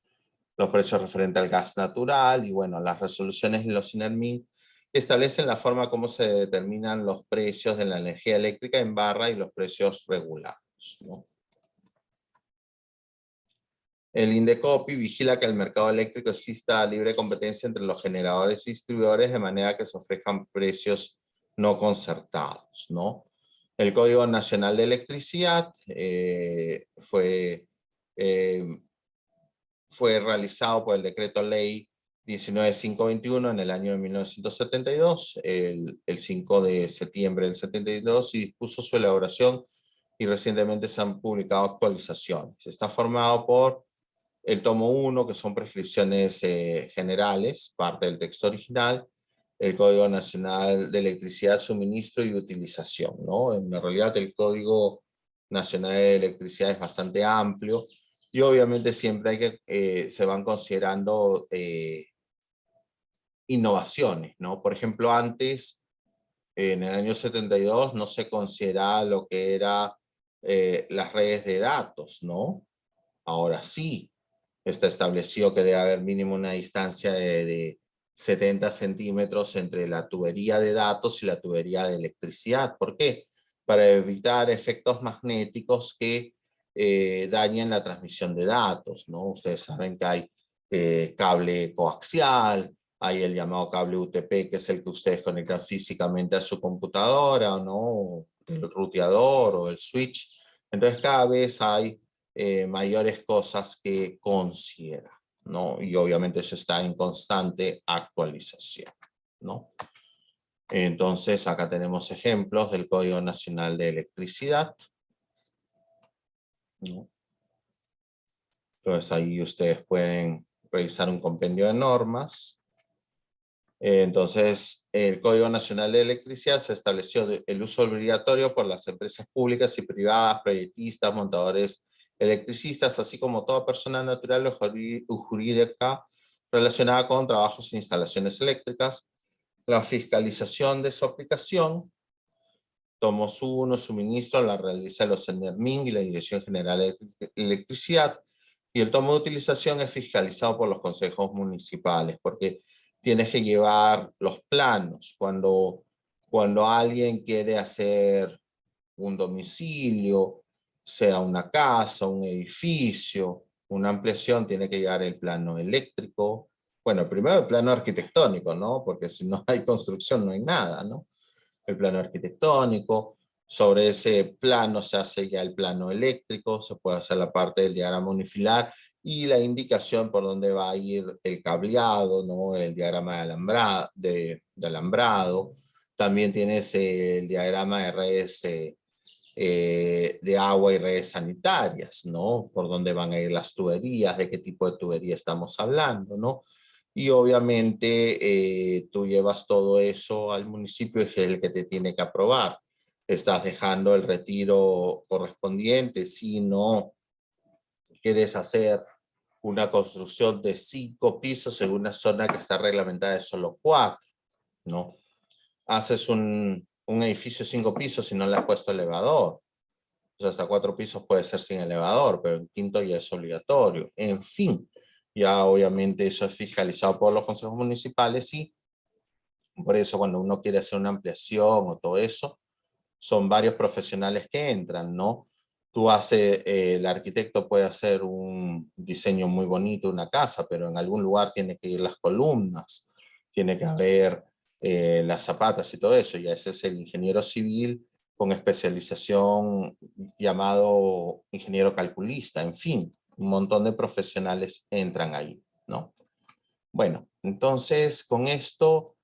los precios referentes al gas natural y bueno, las resoluciones de los INERMIN establecen la forma como se determinan los precios de la energía eléctrica en barra y los precios regulados, ¿no? El INDECOPI vigila que el mercado eléctrico exista libre competencia entre los generadores y distribuidores de manera que se ofrezcan precios no concertados, ¿no? El Código Nacional de Electricidad eh, fue realizado por el Decreto Ley 19521 en el año de 1972, el 5 de septiembre del 72, y dispuso su elaboración y recientemente se han publicado actualizaciones. Está formado por el tomo 1, que son prescripciones generales, parte del texto original, el Código Nacional de Electricidad, Suministro y Utilización, ¿no? En realidad el Código Nacional de Electricidad es bastante amplio y obviamente siempre hay se van considerando innovaciones, ¿no? Por ejemplo, antes, en el año 72, no se consideraba lo que era las redes de datos, ¿no? Ahora sí, está establecido que debe haber mínimo una distancia de 70 centímetros entre la tubería de datos y la tubería de electricidad. ¿Por qué? Para evitar efectos magnéticos que dañen la transmisión de datos, ¿no? Ustedes saben que hay cable coaxial, hay el llamado cable UTP, que es el que ustedes conectan físicamente a su computadora, ¿no? El ruteador o el switch. Entonces cada vez hay mayores cosas que considera, ¿no? Y obviamente eso está en constante actualización, ¿no? Entonces acá tenemos ejemplos del Código Nacional de Electricidad, ¿no? Entonces ahí ustedes pueden revisar un compendio de normas. Entonces, el Código Nacional de Electricidad se estableció el uso obligatorio por las empresas públicas y privadas, proyectistas, montadores electricistas, así como toda persona natural o jurídica relacionada con trabajos e instalaciones eléctricas. La fiscalización de su aplicación, tomos 1, suministro, la realiza los CENERMIN y la Dirección General de Electricidad. Y el tomo de utilización es fiscalizado por los consejos municipales, porque tienes que llevar los planos. Cuando alguien quiere hacer un domicilio, sea una casa, un edificio, una ampliación, tiene que llevar el plano eléctrico. Bueno, primero el plano arquitectónico, ¿no? Porque si no hay construcción no hay nada, ¿no? El plano arquitectónico, sobre ese plano se hace ya el plano eléctrico, se puede hacer la parte del diagrama unifilar y la indicación por dónde va a ir el cableado, ¿no? El diagrama de alambrado. También tienes el diagrama de redes de agua y redes sanitarias, ¿no? Por dónde van a ir las tuberías, de qué tipo de tubería estamos hablando, ¿no? Y obviamente tú llevas todo eso al municipio y es el que te tiene que aprobar. Estás dejando el retiro correspondiente. Si no quieres hacer una construcción de 5 pisos en una zona que está reglamentada de solo 4, ¿no? Haces un edificio de 5 pisos y no le has puesto elevador. O sea, hasta 4 pisos puede ser sin elevador, pero el quinto ya es obligatorio. En fin, ya obviamente eso es fiscalizado por los consejos municipales y por eso cuando uno quiere hacer una ampliación o todo eso, son varios profesionales que entran, ¿no? El arquitecto puede hacer un diseño muy bonito, una casa, pero en algún lugar tiene que ir las columnas, tiene que haber las zapatas y todo eso, y ese es el ingeniero civil con especialización llamado ingeniero calculista, en fin, un montón de profesionales entran ahí, ¿no? Bueno, entonces con esto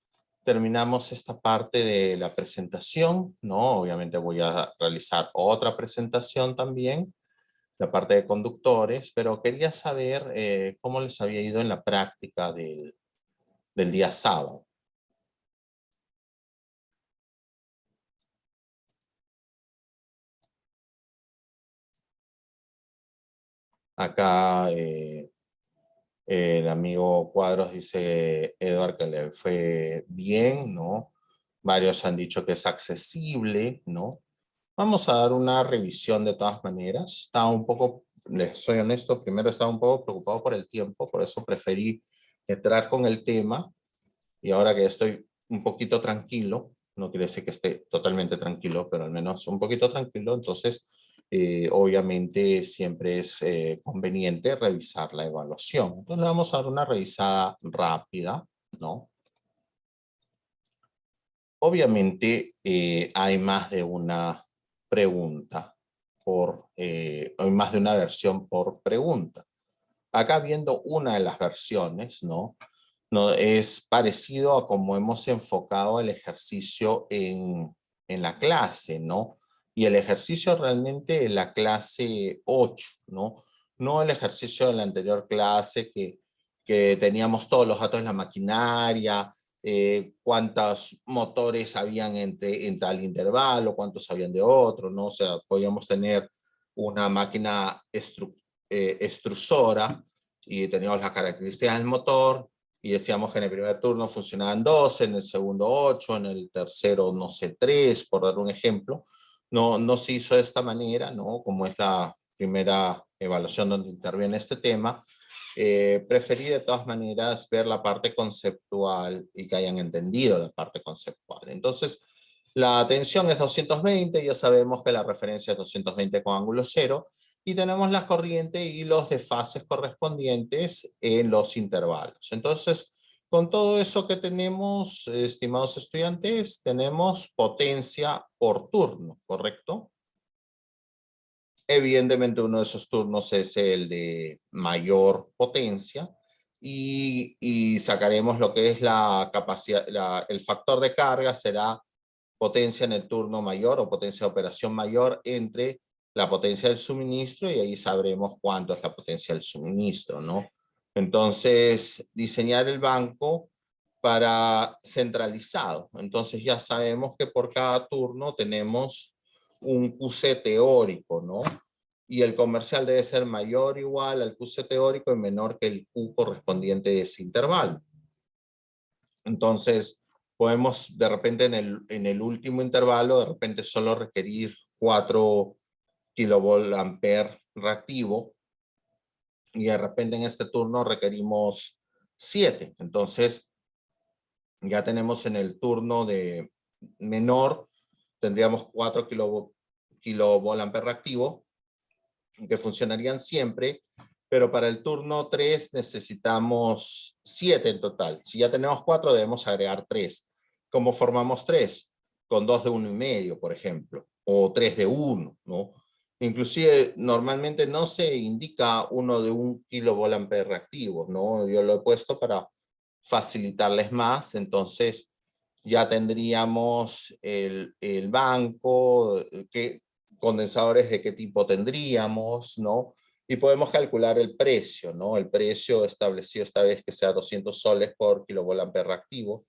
terminamos esta parte de la presentación, ¿no? Obviamente voy a realizar otra presentación también, la parte de conductores, pero quería saber cómo les había ido en la práctica del día sábado. Acá El amigo Cuadros dice, Edward, que le fue bien, ¿no? Varios han dicho que es accesible, ¿no? Vamos a dar una revisión de todas maneras. Estaba un poco, les soy honesto, primero estaba un poco preocupado por el tiempo, por eso preferí entrar con el tema. Y ahora que estoy un poquito tranquilo, no quiere decir que esté totalmente tranquilo, pero al menos un poquito tranquilo, entonces obviamente siempre es conveniente revisar la evaluación. Entonces vamos a dar una revisada rápida, ¿no? Obviamente hay más de una pregunta hay más de una versión por pregunta. Acá viendo una de las versiones, ¿no? No, es parecido a cómo hemos enfocado el ejercicio en la clase, ¿no? Y el ejercicio realmente en la clase 8, ¿no? No el ejercicio de la anterior clase que teníamos todos los datos de la maquinaria, cuántos motores habían en tal intervalo, cuántos habían de otro, ¿no? O sea, podíamos tener una máquina extrusora y teníamos las características del motor, y decíamos que en el primer turno funcionaban 12, en el segundo 8, en el tercero, no sé, 3, por dar un ejemplo. No se hizo de esta manera, ¿no? Como es la primera evaluación donde interviene este tema. Preferí de todas maneras ver la parte conceptual y que hayan entendido la parte conceptual. Entonces, la tensión es 220, ya sabemos que la referencia es 220 con ángulo cero, y tenemos las corrientes y los desfases correspondientes en los intervalos. Entonces, con todo eso que tenemos, estimados estudiantes, tenemos potencia por turno, ¿correcto? Evidentemente uno de esos turnos es el de mayor potencia y sacaremos lo que es la capacidad, el factor de carga será potencia en el turno mayor o potencia de operación mayor entre la potencia del suministro, y ahí sabremos cuánto es la potencia del suministro, ¿no? Entonces, diseñar el banco para centralizado. Entonces ya sabemos que por cada turno tenemos un QC teórico, ¿no? Y el comercial debe ser mayor o igual al QC teórico y menor que el Q correspondiente de ese intervalo. Entonces, podemos de repente en el último intervalo, de repente solo requerir 4 kilovolt-ampere reactivo, y de repente en este turno requerimos 7. Entonces, ya tenemos en el turno de menor, tendríamos 4 kilovolt-ampere reactivo, que funcionarían siempre, pero para el turno 3 necesitamos 7 en total. Si ya tenemos 4, debemos agregar 3. ¿Cómo formamos 3? Con 2 de 1,5, por ejemplo, o 3 de 1, ¿no? Inclusive, normalmente no se indica 1 de 1 kilovolt-ampere reactivo, ¿no? Yo lo he puesto para facilitarles más. Entonces, ya tendríamos el banco, condensadores de qué tipo tendríamos, ¿no? Y podemos calcular el precio, ¿no? El precio establecido esta vez que sea 200 soles por kilovolt-ampere reactivo,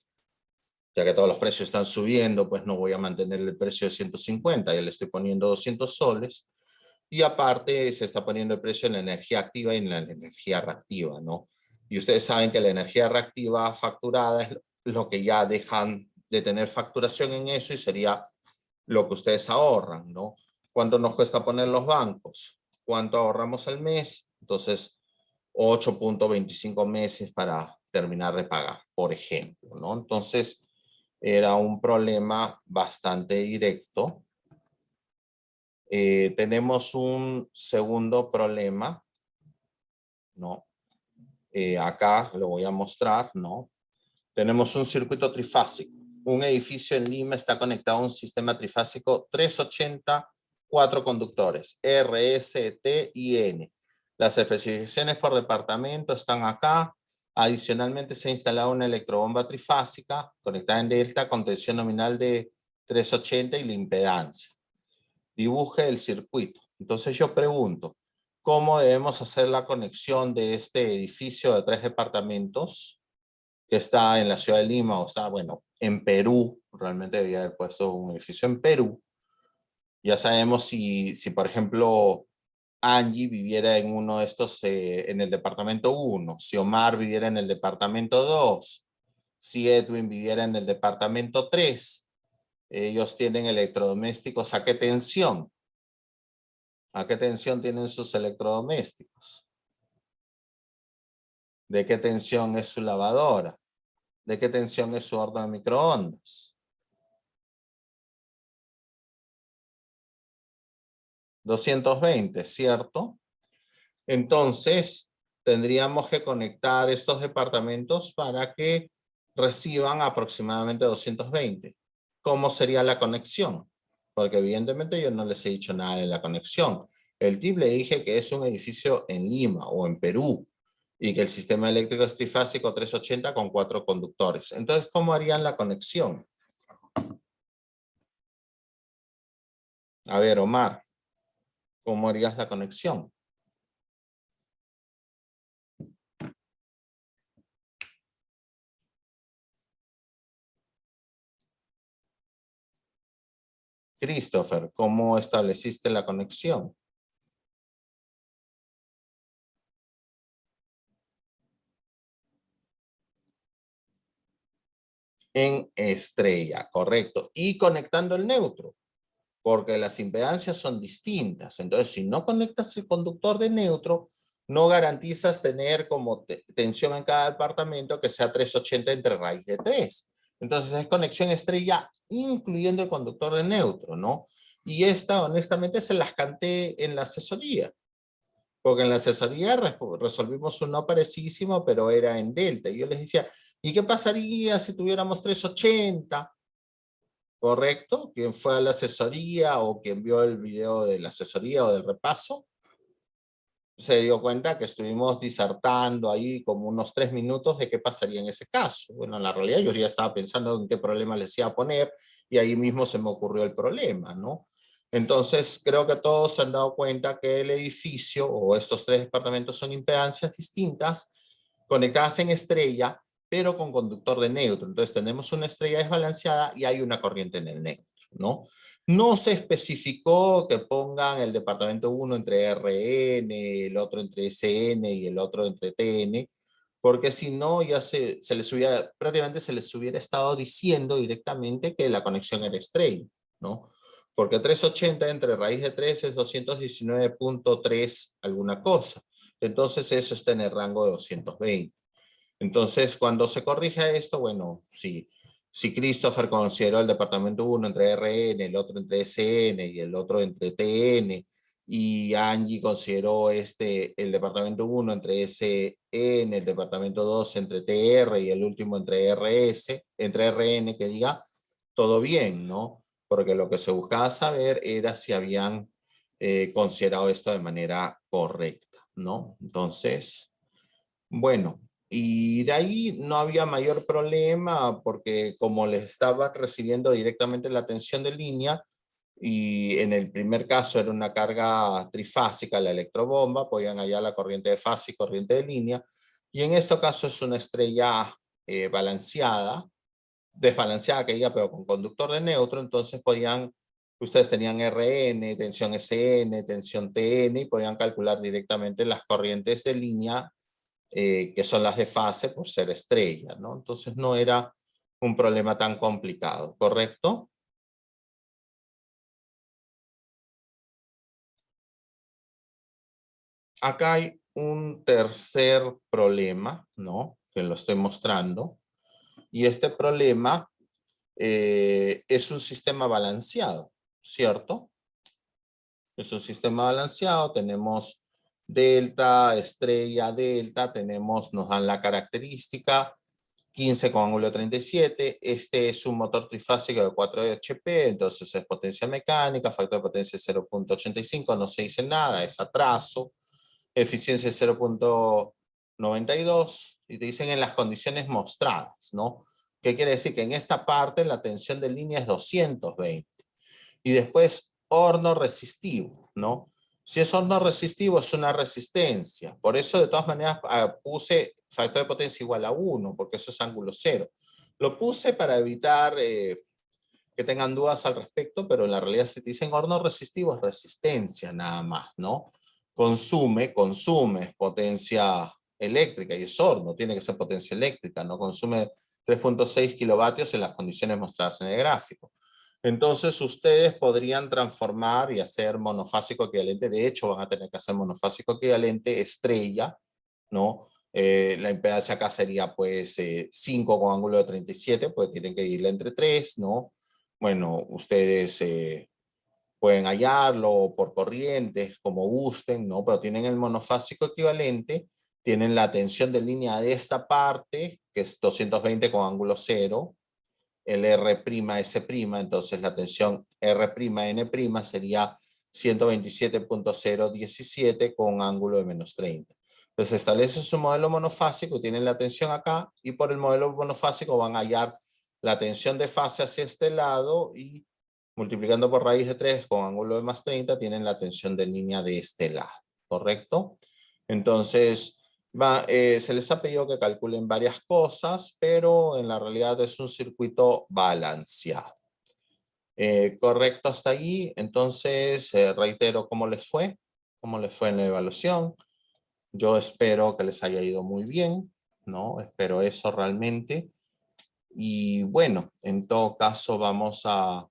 ya que todos los precios están subiendo, pues no voy a mantener el precio de 150, ya le estoy poniendo 200 soles, y aparte se está poniendo el precio en la energía activa y en la energía reactiva, ¿no? Y ustedes saben que la energía reactiva facturada es lo que ya dejan de tener facturación en eso, y sería lo que ustedes ahorran, ¿no? ¿Cuánto nos cuesta poner los bancos? ¿Cuánto ahorramos al mes? Entonces, 8.25 meses para terminar de pagar, por ejemplo, ¿no? Entonces, era un problema bastante directo. Tenemos un segundo problema, ¿no? Acá lo voy a mostrar, ¿no? Tenemos un circuito trifásico. Un edificio en Lima está conectado a un sistema trifásico 380, 4 conductores, R, S, T y N. Las especificaciones por departamento están acá. Adicionalmente se ha instalado una electrobomba trifásica conectada en delta con tensión nominal de 380 y la impedancia. Dibuje el circuito. Entonces yo pregunto, ¿cómo debemos hacer la conexión de este edificio de 3 departamentos que está en la ciudad de Lima, o está, bueno, en Perú? Realmente debía haber puesto un edificio en Perú. Ya sabemos si por ejemplo, Angie viviera en uno de estos, en el departamento 1, si Omar viviera en el departamento 2, si Edwin viviera en el departamento 3, ellos tienen electrodomésticos, ¿a qué tensión? ¿A qué tensión tienen sus electrodomésticos? ¿De qué tensión es su lavadora? ¿De qué tensión es su horno de microondas? 220, ¿cierto? Entonces, tendríamos que conectar estos departamentos para que reciban aproximadamente 220. ¿Cómo sería la conexión? Porque evidentemente yo no les he dicho nada de la conexión. El tip le dije que es un edificio en Lima o en Perú y que el sistema eléctrico es trifásico 380 con 4 conductores. Entonces, ¿cómo harían la conexión? A ver, Omar, ¿cómo harías la conexión? Christopher, ¿cómo estableciste la conexión? En estrella, correcto. Y conectando el neutro, porque las impedancias son distintas. Entonces, si no conectas el conductor de neutro, no garantizas tener como tensión en cada departamento que sea 380 entre raíz de 3. Entonces, es conexión estrella incluyendo el conductor de neutro, ¿no? Y esta, honestamente, se las canté en la asesoría. Porque en la asesoría resolvimos un no parecísimo, pero era en delta. Y yo les decía, ¿y qué pasaría si tuviéramos 380? ¿Correcto? ¿Quién fue a la asesoría o quien vio el video de la asesoría o del repaso? Se dio cuenta que estuvimos disertando ahí como unos 3 minutos de qué pasaría en ese caso. Bueno, en la realidad yo ya estaba pensando en qué problema les iba a poner y ahí mismo se me ocurrió el problema, ¿no? Entonces, creo que todos se han dado cuenta que el edificio o estos 3 departamentos son impedancias distintas, conectadas en estrella, pero con conductor de neutro. Entonces, tenemos una estrella desbalanceada y hay una corriente en el neutro, ¿no? No se especificó que pongan el departamento 1 entre RN, el otro entre SN y el otro entre TN, porque si no ya se les hubiera, prácticamente se les hubiera estado diciendo directamente que la conexión era estrella, ¿no? Porque 380 entre raíz de 3 es 219.3 alguna cosa. Entonces eso está en el rango de 220. Entonces, cuando se corrige esto, bueno, si Christopher consideró el departamento 1 entre RN, el otro entre SN y el otro entre TN, y Angie consideró el departamento 1 entre SN, el departamento 2 entre TR y el último entre RS, entre RN, que diga, todo bien, ¿no? Porque lo que se buscaba saber era si habían considerado esto de manera correcta, ¿no? Entonces, bueno, y de ahí no había mayor problema porque como les estaba recibiendo directamente la atención de línea y en el primer caso era una carga trifásica, la electrobomba, podían hallar la corriente de fase y corriente de línea. Y en este caso es una estrella balanceada, desbalanceada que diga, pero con conductor de neutro, entonces ustedes tenían RN, tensión SN, tensión TN y podían calcular directamente las corrientes de línea que son las de fase por ser estrella, ¿no? Entonces no era un problema tan complicado, ¿correcto? Acá hay un tercer problema, ¿no? Que lo estoy mostrando. Y este problema es un sistema balanceado, ¿cierto? Es un sistema balanceado, tenemos delta, estrella, delta, nos dan la característica, 15 con ángulo 37. Este es un motor trifásico de 4 HP, entonces es potencia mecánica, factor de potencia 0.85, no se dice nada, es atraso, eficiencia 0.92, y te dicen en las condiciones mostradas, ¿no? ¿Qué quiere decir? Que en esta parte la tensión de línea es 220. Y después horno resistivo, ¿no? Si es horno resistivo es una resistencia. Por eso de todas maneras puse factor de potencia igual a 1, porque eso es ángulo cero. Lo puse para evitar que tengan dudas al respecto, pero en la realidad si te dicen horno resistivo es resistencia nada más, ¿no? consume potencia eléctrica y es horno, tiene que ser potencia eléctrica, no consume 3.6 kilovatios en las condiciones mostradas en el gráfico. Entonces ustedes podrían transformar y hacer monofásico equivalente, de hecho van a tener que hacer monofásico equivalente estrella, ¿no? La impedancia acá sería pues 5 con ángulo de 37, pues tienen que irle entre 3, ¿no? Bueno, ustedes pueden hallarlo por corrientes, como gusten, ¿no? Pero tienen el monofásico equivalente, tienen la tensión de línea de esta parte, que es 220 con ángulo 0, el R'S', entonces la tensión R'N' sería 127.017 con ángulo de menos 30. Entonces establece su modelo monofásico, tienen la tensión acá, y por el modelo monofásico van a hallar la tensión de fase hacia este lado, y multiplicando por raíz de 3 con ángulo de más 30, tienen la tensión de línea de este lado, ¿correcto? Entonces, se les ha pedido que calculen varias cosas, pero en la realidad es un circuito balanceado. Correcto hasta allí. Entonces, reitero cómo les fue en la evaluación. Yo espero que les haya ido muy bien, ¿no? Espero eso realmente. Y bueno, en todo caso vamos a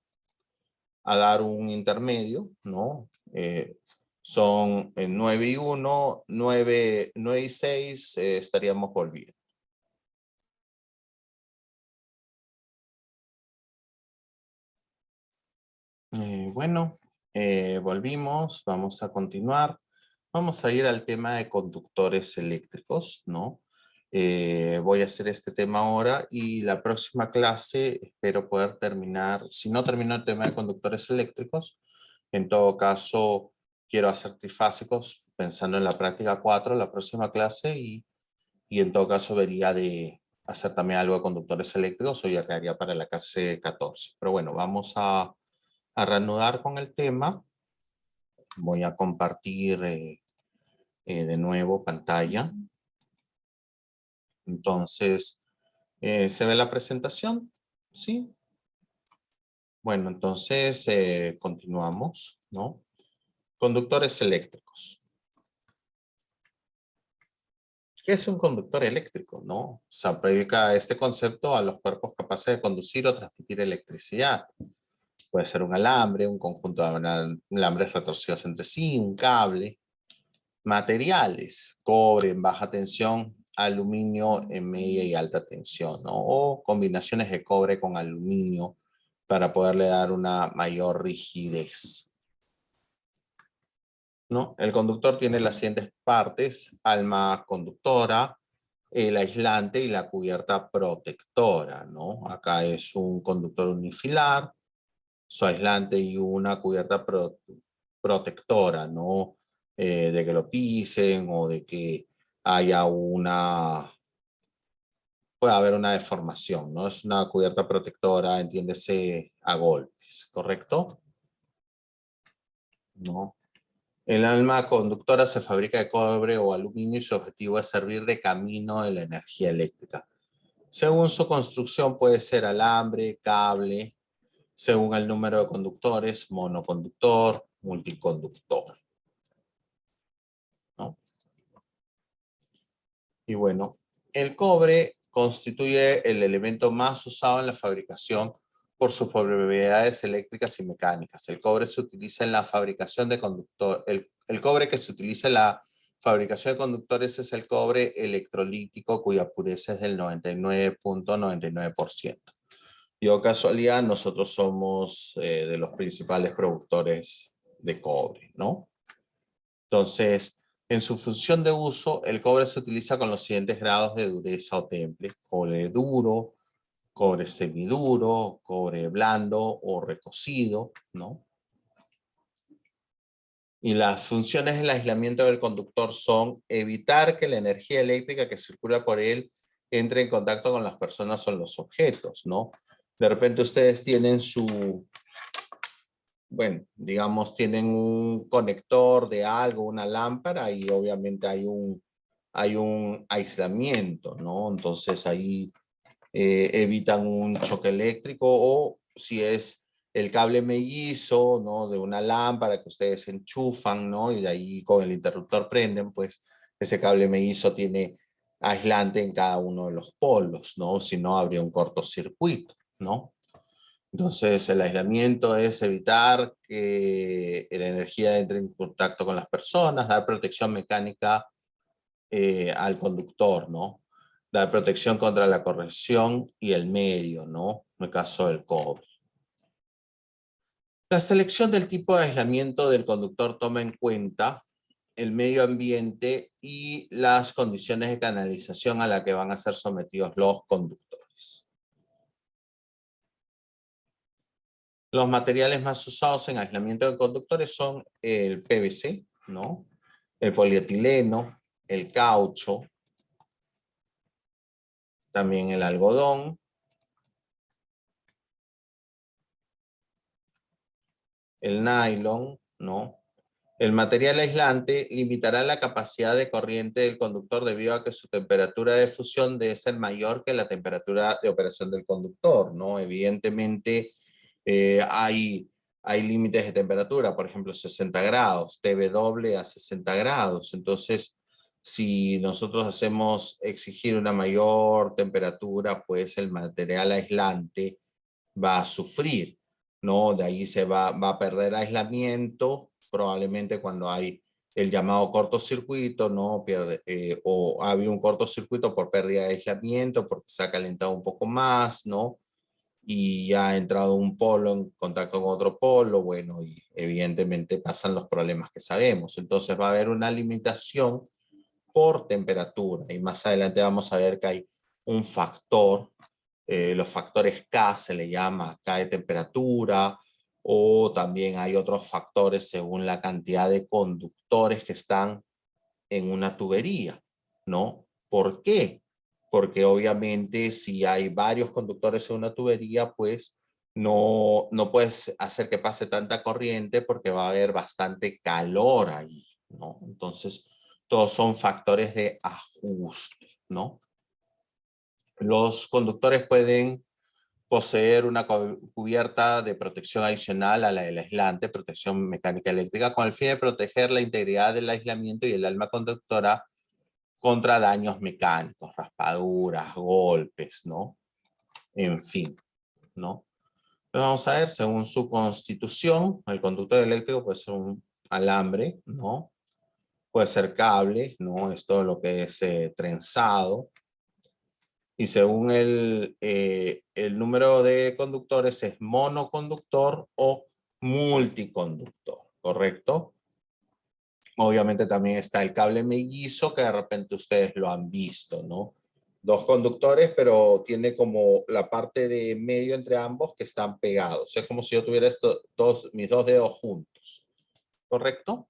dar un intermedio, ¿no? Son 9 y 1, 9 y 6, estaríamos volviendo. Bueno, volvimos, vamos a continuar. Vamos a ir al tema de conductores eléctricos, ¿no? Voy a hacer este tema ahora y la próxima clase espero poder terminar, si no termino el tema de conductores eléctricos, en todo caso quiero hacer trifásicos pensando en la práctica 4, la próxima clase, y en todo caso vería de hacer también algo de conductores eléctricos o ya quedaría para la clase 14. Pero bueno, vamos a reanudar con el tema. Voy a compartir de nuevo pantalla. Entonces, ¿se ve la presentación? ¿Sí? Bueno, entonces continuamos, ¿no? Conductores eléctricos. ¿Qué es un conductor eléctrico, no? O sea, predica este concepto a los cuerpos capaces de conducir o transmitir electricidad. Puede ser un alambre, un conjunto de alambres retorcidos entre sí, un cable. Materiales, cobre en baja tensión, aluminio en media y alta tensión, ¿no? O combinaciones de cobre con aluminio para poderle dar una mayor rigidez, ¿no? El conductor tiene las siguientes partes: alma conductora, el aislante y la cubierta protectora, ¿no? Acá es un conductor unifilar, su aislante y una cubierta protectora, ¿no? De que lo pisen o de que haya puede haber una deformación, ¿no? Es una cubierta protectora, entiéndese, a golpes, ¿correcto? ¿No? El alma conductora se fabrica de cobre o aluminio y su objetivo es servir de camino de la energía eléctrica. Según su construcción puede ser alambre, cable, según el número de conductores, monoconductor, multiconductor, ¿no? Y bueno, el cobre constituye el elemento más usado en la fabricación por sus propiedades eléctricas y mecánicas. El cobre se utiliza en la fabricación de conductores. El cobre que se utiliza en la fabricación de conductores es el cobre electrolítico, cuya pureza es del 99.99%. Y o casualidad, nosotros somos de los principales productores de cobre, ¿no? Entonces, en su función de uso, el cobre se utiliza con los siguientes grados de dureza o temple: cobre duro, cobre semiduro, cobre blando o recocido, ¿no? Y las funciones del aislamiento del conductor son evitar que la energía eléctrica que circula por él entre en contacto con las personas o los objetos, ¿no? De repente ustedes tienen bueno, digamos, tienen un conector de algo, una lámpara, y obviamente hay un aislamiento, ¿no? Entonces ahí evitan un choque eléctrico, o si es el cable mellizo, ¿no? De una lámpara que ustedes enchufan, ¿no? Y de ahí con el interruptor prenden, pues ese cable mellizo tiene aislante en cada uno de los polos, ¿no? Si no, habría un cortocircuito, ¿no? Entonces, el aislamiento es evitar que la energía entre en contacto con las personas, dar protección mecánica al conductor, ¿no? Dar protección contra la corrosión y el medio, ¿no? En el caso del cobre. La selección del tipo de aislamiento del conductor toma en cuenta el medio ambiente y las condiciones de canalización a la que van a ser sometidos los conductores. Los materiales más usados en aislamiento de conductores son el PVC, ¿no? El polietileno, el caucho, también el algodón, el nylon, ¿no? El material aislante limitará la capacidad de corriente del conductor debido a que su temperatura de fusión debe ser mayor que la temperatura de operación del conductor, ¿no? Evidentemente hay límites de temperatura, por ejemplo 60 grados, TW a 60 grados. Entonces, si nosotros hacemos exigir una mayor temperatura, pues el material aislante va a sufrir, ¿no? De ahí se va a perder aislamiento, probablemente cuando hay el llamado cortocircuito, ¿no? O ha habido un cortocircuito por pérdida de aislamiento, porque se ha calentado un poco más, ¿no? Y ya ha entrado un polo en contacto con otro polo, bueno, y evidentemente pasan los problemas que sabemos. Entonces va a haber una limitación por temperatura, y más adelante vamos a ver que hay un factor, los factores K se le llama K de temperatura, o también hay otros factores según la cantidad de conductores que están en una tubería, ¿no? ¿Por qué? Porque obviamente si hay varios conductores en una tubería, pues no puedes hacer que pase tanta corriente porque va a haber bastante calor ahí, ¿no? Entonces, todos son factores de ajuste, ¿no? Los conductores pueden poseer una cubierta de protección adicional a la del aislante, protección mecánica eléctrica, con el fin de proteger la integridad del aislamiento y el alma conductora contra daños mecánicos, raspaduras, golpes, ¿no? En fin, ¿no? Entonces vamos a ver, según su constitución, el conductor eléctrico puede ser un alambre, ¿no? Puede ser cable, ¿no? Es todo lo que es trenzado. Y según el número de conductores es monoconductor o multiconductor, ¿correcto? Obviamente también está el cable mellizo, que de repente ustedes lo han visto, ¿no? Dos conductores, pero tiene como la parte de medio entre ambos que están pegados. Es como si yo tuviera mis dos dedos juntos, ¿correcto?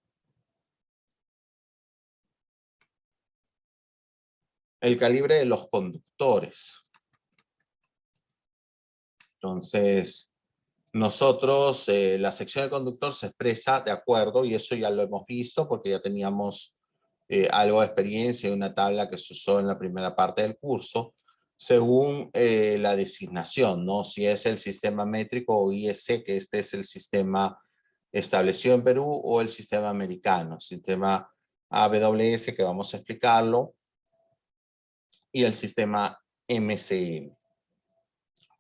El calibre de los conductores. Entonces, nosotros, la sección del conductor se expresa de acuerdo, y eso ya lo hemos visto porque ya teníamos algo de experiencia y una tabla que se usó en la primera parte del curso, según la designación, ¿no? Si es el sistema métrico o IEC, que este es el sistema establecido en Perú, o el sistema americano, sistema AWS, que vamos a explicarlo, y el sistema MCM.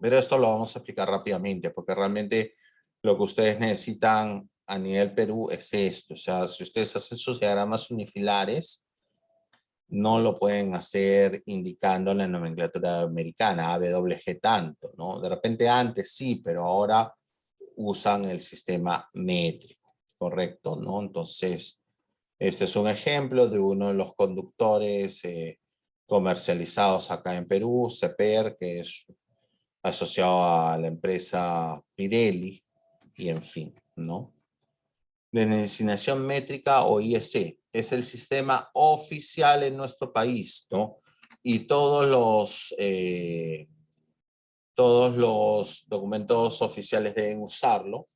Pero esto lo vamos a explicar rápidamente, porque realmente lo que ustedes necesitan a nivel Perú es esto. O sea, si ustedes hacen sus diagramas unifilares, no lo pueden hacer indicando la nomenclatura americana, AWG tanto, ¿no? De repente antes sí, pero ahora usan el sistema métrico, ¿correcto? ¿No? Entonces, este es un ejemplo de uno de los conductores comercializados acá en Perú, CEPER, que es asociado a la empresa Pirelli, y en fin, ¿no? De designación métrica o IEC. Es el sistema oficial en nuestro país, ¿no? Y todos los documentos oficiales deben usarlo.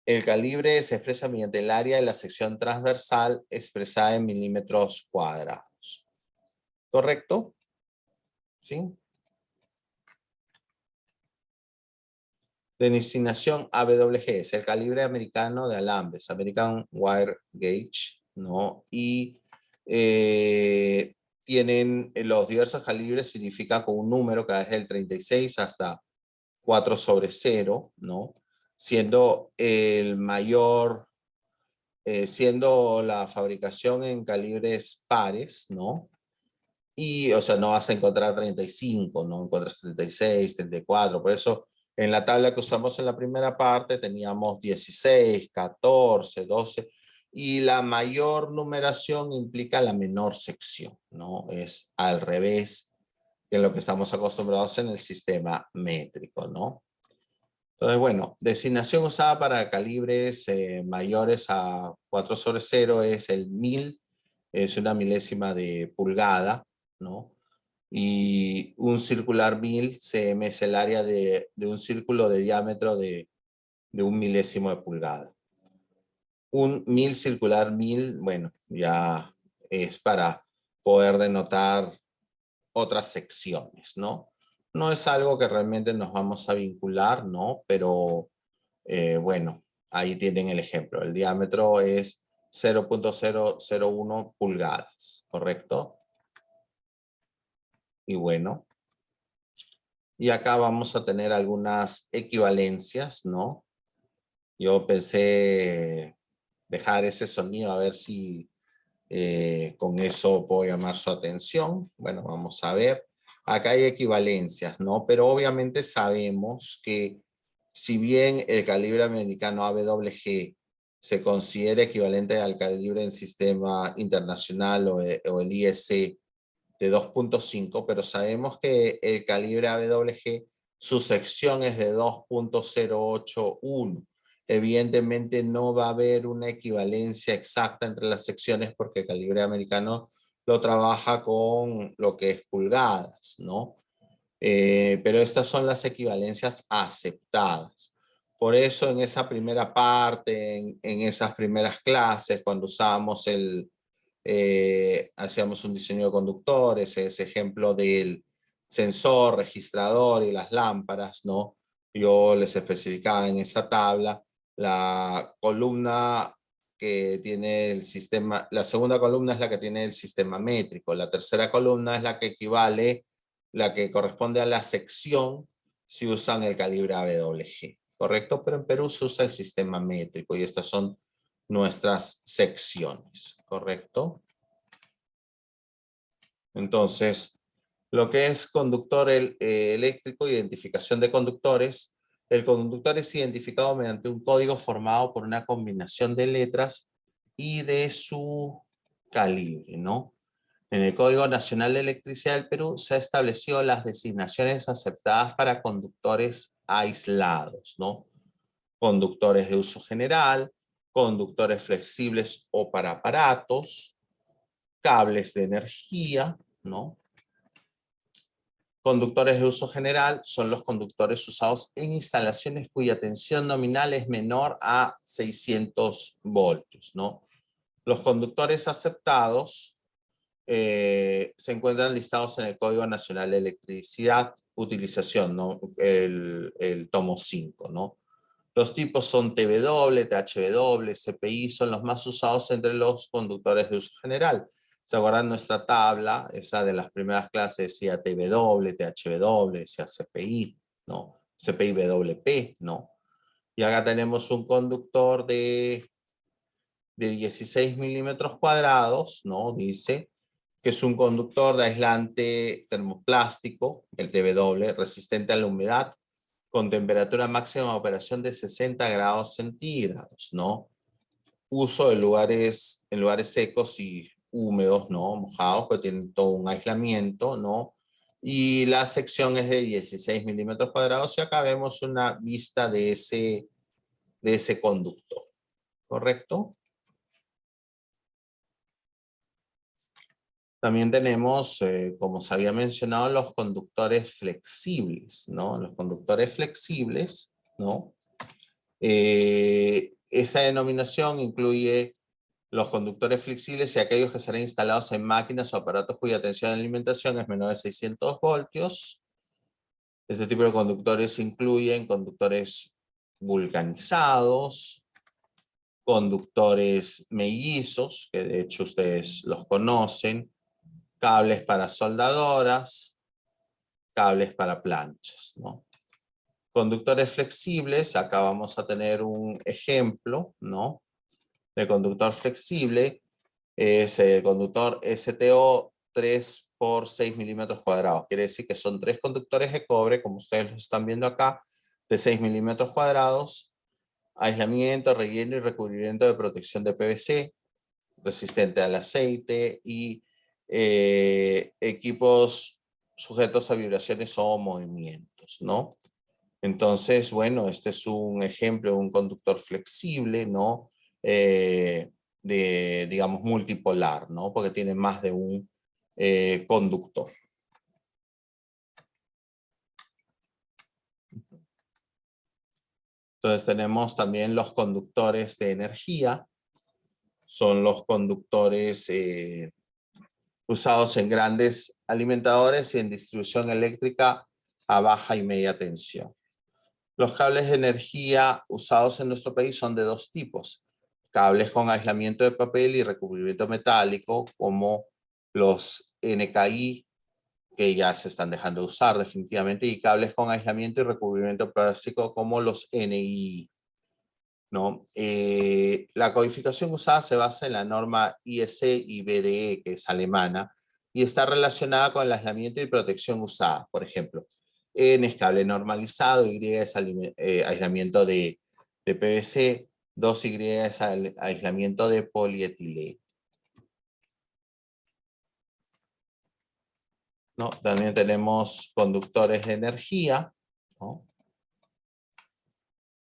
El calibre se expresa mediante el área de la sección transversal expresada en milímetros cuadrados. ¿Correcto? ¿Sí? De designación AWG, es el calibre americano de alambres, American Wire Gauge, ¿no? Y tienen los diversos calibres, significa con un número que va desde el 36 hasta 4/0, ¿no? Siendo el mayor, siendo la fabricación en calibres pares, ¿no? Y, o sea, no vas a encontrar 35, no encuentras 36, 34, por eso en la tabla que usamos en la primera parte teníamos 16, 14, 12, y la mayor numeración implica la menor sección, ¿no? Es al revés que lo que estamos acostumbrados en el sistema métrico, ¿no? Entonces, bueno, designación usada para calibres mayores a 4/0 es el 1000, es una milésima de pulgada, ¿no? Y un circular 1000 cm es el área de un círculo de diámetro de 1 milésimo de pulgada. Un 1000 circular 1000, bueno, ya es para poder denotar otras secciones, ¿no? No es algo que realmente nos vamos a vincular, ¿no? Pero bueno, ahí tienen el ejemplo. El diámetro es 0.001 pulgadas, ¿correcto? Y bueno, y acá vamos a tener algunas equivalencias, ¿no? Yo pensé dejar ese sonido a ver si con eso puedo llamar su atención. Bueno, vamos a ver. Acá hay equivalencias, ¿no? Pero obviamente sabemos que si bien el calibre americano AWG se considera equivalente al calibre en sistema internacional o el IEC de 2.5, pero sabemos que el calibre AWG, su sección es de 2.081. Evidentemente no va a haber una equivalencia exacta entre las secciones porque el calibre americano lo trabaja con lo que es pulgadas, ¿no? Pero estas son las equivalencias aceptadas. Por eso en esa primera parte, en esas primeras clases, cuando usábamos hacíamos un diseño de conductores, ese ejemplo del sensor, registrador y las lámparas, ¿no? Yo les especificaba en esa tabla la columna que tiene el sistema, la segunda columna es la que tiene el sistema métrico, la tercera columna es la que equivale, la que corresponde a la sección si usan el calibre AWG, ¿correcto? Pero en Perú se usa el sistema métrico y estas son nuestras secciones, ¿correcto? Entonces, lo que es conductor eléctrico, identificación de conductores. El conductor es identificado mediante un código formado por una combinación de letras y de su calibre, ¿no? En el Código Nacional de Electricidad del Perú se ha establecido las designaciones aceptadas para conductores aislados, ¿no? Conductores de uso general, conductores flexibles o para aparatos, cables de energía, ¿no? Conductores de uso general son los conductores usados en instalaciones cuya tensión nominal es menor a 600 voltios, ¿no? Los conductores aceptados se encuentran listados en el Código Nacional de Electricidad, utilización, ¿no? El tomo 5, ¿no? Los tipos son TW, THW, CPI, son los más usados entre los conductores de uso general. ¿Se acuerdan nuestra tabla? Esa de las primeras clases decía TW, THW, decía CPI, ¿no? CPI WP, ¿no? Y acá tenemos un conductor de 16 milímetros cuadrados, ¿no? Dice que es un conductor de aislante termoplástico, el TW, resistente a la humedad, con temperatura máxima de operación de 60 grados centígrados, ¿no? Uso en lugares secos y húmedos, ¿no? Mojados, que tienen todo un aislamiento, ¿no? Y la sección es de 16 milímetros cuadrados y acá vemos una vista de ese conductor, ¿correcto? También tenemos, como se había mencionado, los conductores flexibles, ¿no? Los conductores flexibles, ¿no? Esta denominación incluye los conductores flexibles y aquellos que serán instalados en máquinas o aparatos cuya tensión de alimentación es menor de 600 voltios. Este tipo de conductores incluyen conductores vulcanizados, conductores mellizos, que de hecho ustedes los conocen, cables para soldadoras, cables para planchas, ¿no? Conductores flexibles, acá vamos a tener un ejemplo, ¿no? De conductor flexible, es el conductor STO 3 por 6 milímetros cuadrados. Quiere decir que son 3 conductores de cobre, como ustedes lo están viendo acá, de 6 milímetros cuadrados, aislamiento, relleno y recubrimiento de protección de PVC, resistente al aceite y equipos sujetos a vibraciones o movimientos, ¿no? Entonces, bueno, este es un ejemplo de un conductor flexible, ¿no? Digamos, multipolar, ¿no? Porque tiene más de un conductor. Entonces tenemos también los conductores de energía. Son los conductores usados en grandes alimentadores y en distribución eléctrica a baja y media tensión. Los cables de energía usados en nuestro país son de 2 tipos. Cables con aislamiento de papel y recubrimiento metálico, como los NKI, que ya se están dejando de usar definitivamente, y cables con aislamiento y recubrimiento plástico, como los NI, ¿no? La codificación usada se basa en la norma IEC y BDE, que es alemana, y está relacionada con el aislamiento y protección usada. Por ejemplo, N es cable normalizado, Y es aislamiento de PVC, 2Y es aislamiento de polietileno, ¿no? También tenemos conductores de energía, ¿no?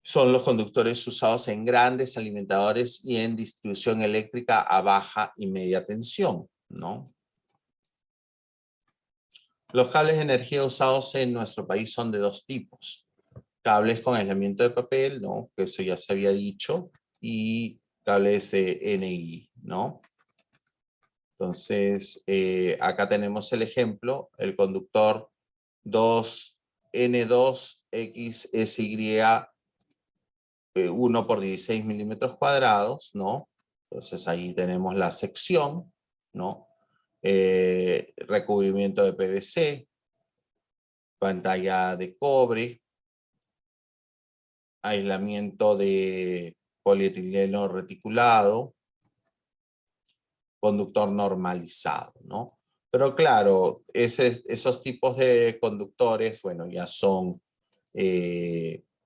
Son los conductores usados en grandes alimentadores y en distribución eléctrica a baja y media tensión, ¿no? Los cables de energía usados en nuestro país son de 2 tipos. Cables con aislamiento de papel, ¿no? Que eso ya se había dicho, y cables de NI, ¿no? Entonces, acá tenemos el ejemplo, el conductor 2N2XSY 1 por 16 milímetros cuadrados, ¿no? Entonces ahí tenemos la sección, ¿no? Recubrimiento de PVC, pantalla de cobre, aislamiento de polietileno reticulado, conductor normalizado, ¿no? Pero claro, esos tipos de conductores, bueno, ya son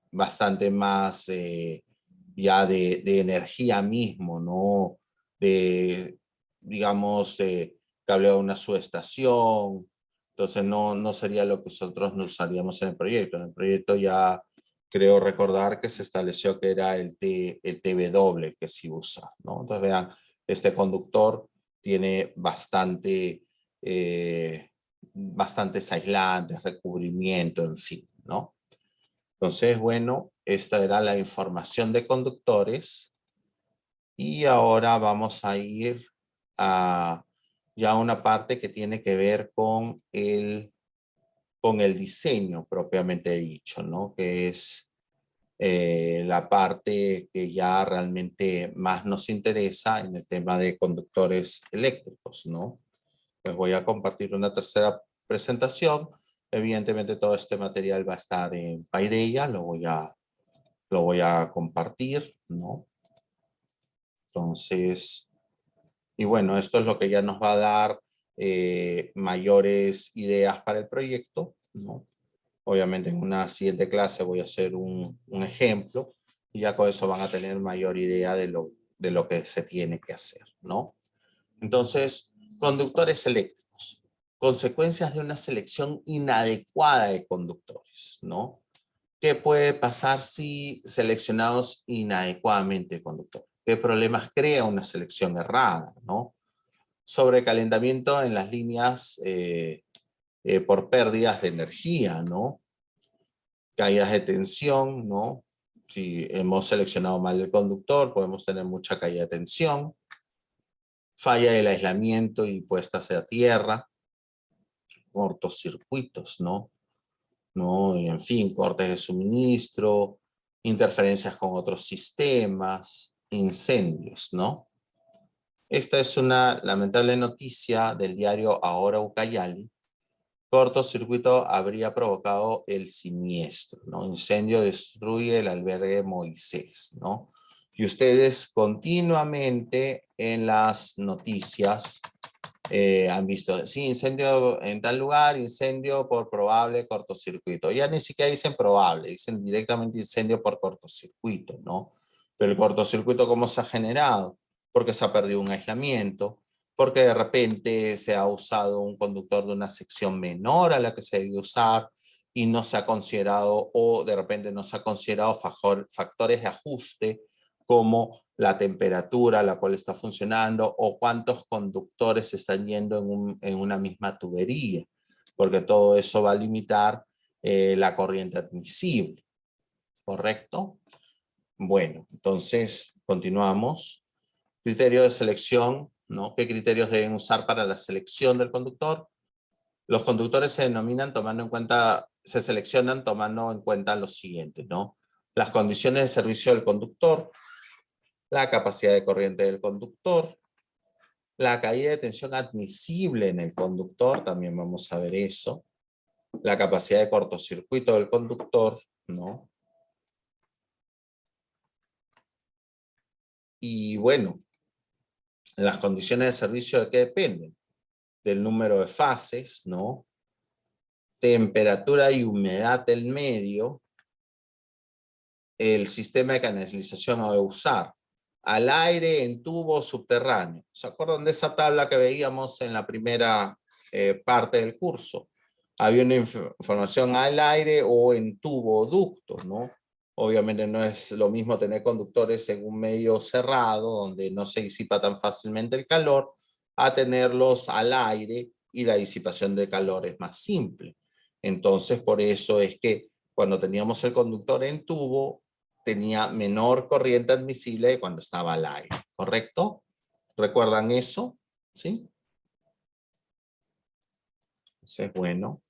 bastante más ya de energía mismo, ¿no? Digamos, cableado a una subestación. Entonces no sería lo que nosotros nos usaríamos en el proyecto. En el proyecto ya creo recordar que se estableció que era el TW que se iba a usar, ¿no? Entonces vean, este conductor tiene bastantes aislantes, recubrimiento, en fin, ¿no? Entonces, bueno, esta era la información de conductores y ahora vamos a ir a ya una parte que tiene que ver con el diseño propiamente dicho, ¿no? Que es la parte que ya realmente más nos interesa en el tema de conductores eléctricos, ¿no? Pues voy a compartir una tercera presentación. Evidentemente todo este material va a estar en Paideia, lo voy a compartir, ¿no? Entonces, y bueno, esto es lo que ya nos va a dar mayores ideas para el proyecto, ¿no? Obviamente en una siguiente clase voy a hacer un ejemplo y ya con eso van a tener mayor idea de lo que se tiene que hacer, ¿no? Entonces, conductores eléctricos. Consecuencias de una selección inadecuada de conductores, ¿no? ¿Qué puede pasar si seleccionamos inadecuadamente conductores? ¿Qué problemas crea una selección errada, ¿no? Sobrecalentamiento en las líneas por pérdidas de energía, ¿no? Caídas de tensión, ¿no? Si hemos seleccionado mal el conductor, podemos tener mucha caída de tensión. Falla del aislamiento y puesta hacia tierra. Cortocircuitos, ¿no? Y en fin, cortes de suministro, interferencias con otros sistemas, incendios, ¿no? Esta es una lamentable noticia del diario Ahora Ucayali. Cortocircuito habría provocado el siniestro, ¿no? Incendio destruye el albergue Moisés, ¿no? Y ustedes continuamente en las noticias han visto, sí, incendio en tal lugar, incendio por probable cortocircuito. Ya ni siquiera dicen probable, dicen directamente incendio por cortocircuito, ¿no? Pero el cortocircuito, ¿cómo se ha generado? Porque se ha perdido un aislamiento, porque de repente se ha usado un conductor de una sección menor a la que se debe usar y no se ha considerado, o de repente no se ha considerado factores de ajuste como la temperatura a la cual está funcionando o cuántos conductores están yendo en una misma tubería, porque todo eso va a limitar la corriente admisible, ¿correcto? Bueno, entonces continuamos. Criterio de selección, ¿no? ¿Qué criterios deben usar para la selección del conductor? Los conductores se denominan tomando en cuenta, se seleccionan tomando en cuenta lo siguiente, ¿no? Las condiciones de servicio del conductor, la capacidad de corriente del conductor, la caída de tensión admisible en el conductor, también vamos a ver eso, la capacidad de cortocircuito del conductor, ¿no? Y bueno, las condiciones de servicio ¿de qué dependen? Del número de fases, ¿no? Temperatura y humedad del medio, el sistema de canalización a usar, al aire en tubo subterráneo. ¿Se acuerdan de esa tabla que veíamos en la primera parte del curso? Había una información al aire o en tubo o ducto, ¿no? Obviamente no es lo mismo tener conductores en un medio cerrado, donde no se disipa tan fácilmente el calor, a tenerlos al aire y la disipación de calor es más simple. Entonces, por eso es que cuando teníamos el conductor en tubo, tenía menor corriente admisible de cuando estaba al aire, ¿correcto? ¿Recuerdan eso? ¿Sí? Entonces, bueno,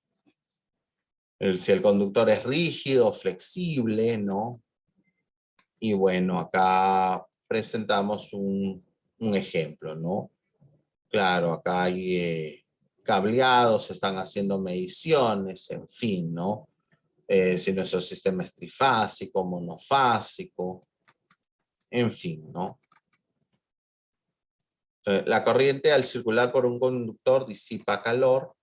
si el conductor es rígido, flexible, ¿no? Y bueno, acá presentamos un ejemplo, ¿no? Claro, acá hay cableados, se están haciendo mediciones, en fin, ¿no? Si nuestro sistema es trifásico, monofásico, en fin, ¿no? La corriente al circular por un conductor disipa calor.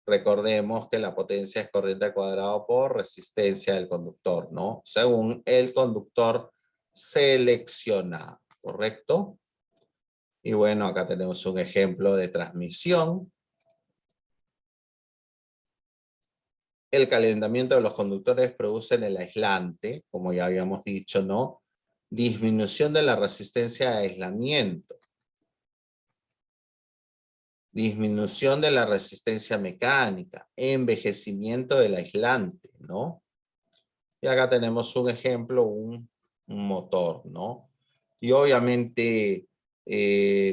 Recordemos que la potencia es corriente al cuadrado por resistencia del conductor, ¿no? Según el conductor seleccionado, ¿correcto? Y bueno, acá tenemos un ejemplo de transmisión. El calentamiento de los conductores produce en el aislante, como ya habíamos dicho, ¿no? Disminución de la resistencia de aislamiento. Disminución de la resistencia mecánica, envejecimiento del aislante, ¿no? Y acá tenemos un ejemplo, un motor, ¿no? Y obviamente,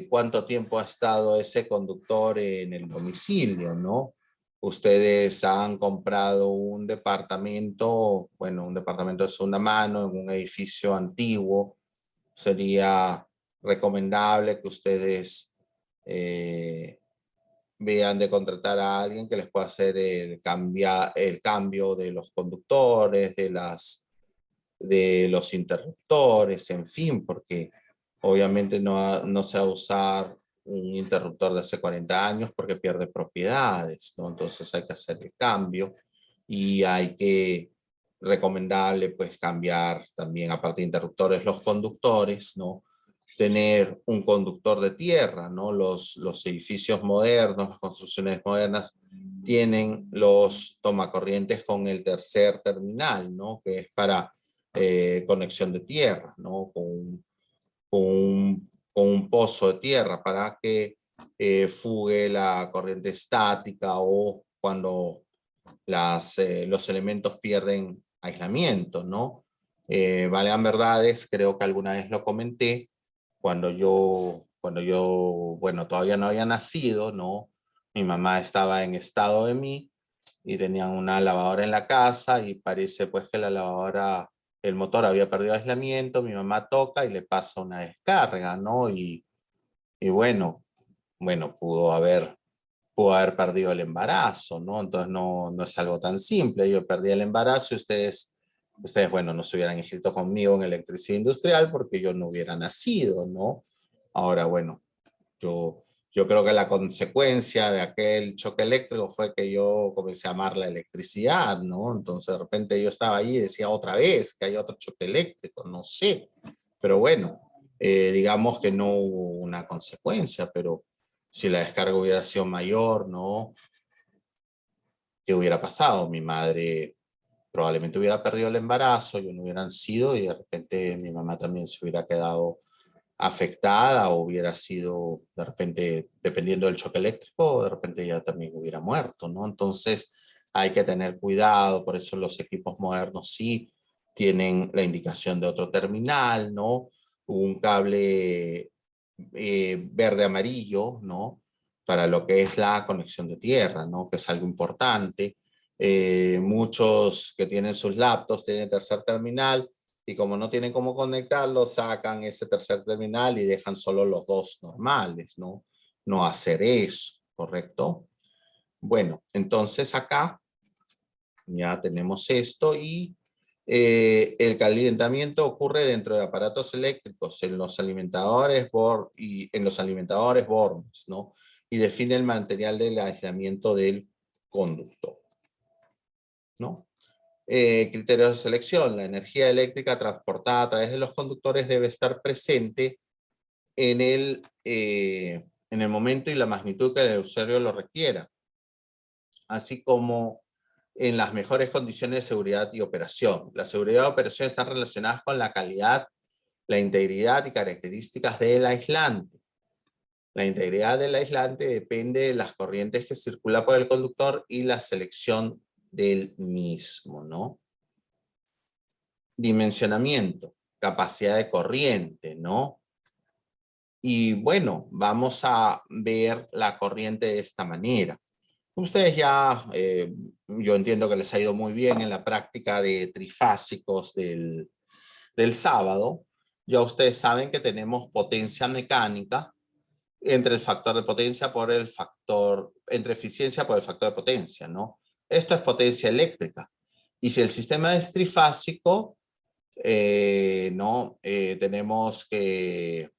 cuánto tiempo ha estado ese conductor en el domicilio, ¿no? Ustedes han comprado un departamento, bueno, un departamento de segunda mano en un edificio antiguo. Sería recomendable que ustedes vean de contratar a alguien que les pueda hacer el cambio de los conductores, de los interruptores, en fin, porque obviamente no se va a usar un interruptor de hace 40 años porque pierde propiedades, ¿no? Entonces hay que hacer el cambio y hay que, recomendable pues cambiar también, aparte de interruptores, los conductores, ¿no? Tener un conductor de tierra, ¿no? Los edificios modernos, las construcciones modernas, tienen los tomacorrientes con el tercer terminal, ¿no? Que es para conexión de tierra, ¿no? Con un pozo de tierra para que fugue la corriente estática o cuando los elementos pierden aislamiento, ¿no? Valgan verdades, creo que alguna vez lo comenté, bueno, todavía no había nacido, ¿no? Mi mamá estaba en estado de mí y tenían una lavadora en la casa y parece pues que la lavadora el motor había perdido aislamiento, mi mamá toca y le pasa una descarga, ¿no? Y bueno, pudo haber perdido el embarazo, ¿no? Entonces no es algo tan simple. Yo perdí el embarazo y bueno, no se hubieran inscrito conmigo en electricidad industrial porque yo no hubiera nacido, ¿no? Ahora, bueno, yo creo que la consecuencia de aquel choque eléctrico fue que yo comencé a amar la electricidad, ¿no? Entonces de repente yo estaba ahí y decía otra vez que hay otro choque eléctrico, no sé. Pero bueno, digamos que no hubo una consecuencia, pero si la descarga hubiera sido mayor, ¿no? ¿Qué hubiera pasado? Mi madre probablemente hubiera perdido el embarazo, yo no hubiera nacido y de repente mi mamá también se hubiera quedado afectada o hubiera sido de repente, dependiendo del choque eléctrico, de repente ya también hubiera muerto, ¿no? Entonces hay que tener cuidado, por eso los equipos modernos sí tienen la indicación de otro terminal, ¿no? Un cable verde-amarillo, ¿no? Para lo que es la conexión de tierra, ¿no? Que es algo importante. Muchos que tienen sus laptops tienen tercer terminal y como no tienen cómo conectarlo, sacan ese tercer terminal y dejan solo los dos normales, ¿no? No hacer eso, ¿correcto? Bueno, entonces acá ya tenemos esto y el calentamiento ocurre dentro de aparatos eléctricos, en los alimentadores bornes, ¿no? Y define el material del aislamiento del conductor, ¿no? Criterios de selección. La energía eléctrica transportada a través de los conductores debe estar presente en el momento y la magnitud que el usuario lo requiera, así como en las mejores condiciones de seguridad y operación. La seguridad y operación están relacionadas con la calidad, la integridad y características del aislante. La integridad del aislante depende de las corrientes que circulan por el conductor y la selección del mismo, ¿no? Dimensionamiento, capacidad de corriente, ¿no? Y bueno, vamos a ver la corriente de esta manera. Ustedes ya, yo entiendo que les ha ido muy bien en la práctica de trifásicos del sábado. Ya ustedes saben que tenemos potencia mecánica entre el factor de potencia por el factor, entre eficiencia por el factor de potencia, ¿no? Esto es potencia eléctrica. Y si el sistema es trifásico, ¿no? Tenemos que,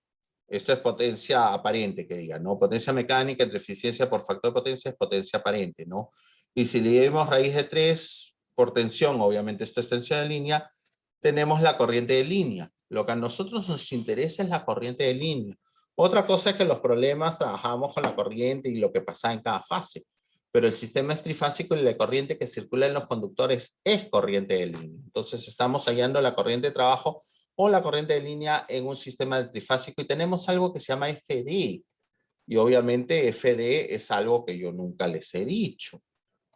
esto es potencia aparente, que diga, ¿no? Potencia mecánica entre eficiencia por factor de potencia es potencia aparente, ¿no? Y si le dimos raíz de 3 por tensión, obviamente esto es tensión de línea, tenemos la corriente de línea. Lo que a nosotros nos interesa es la corriente de línea. Otra cosa es que los problemas trabajamos con la corriente y lo que pasa en cada fase, pero el sistema es trifásico y la corriente que circula en los conductores es corriente de línea. Entonces estamos hallando la corriente de trabajo o la corriente de línea en un sistema trifásico y tenemos algo que se llama FD. Y obviamente FD es algo que yo nunca les he dicho.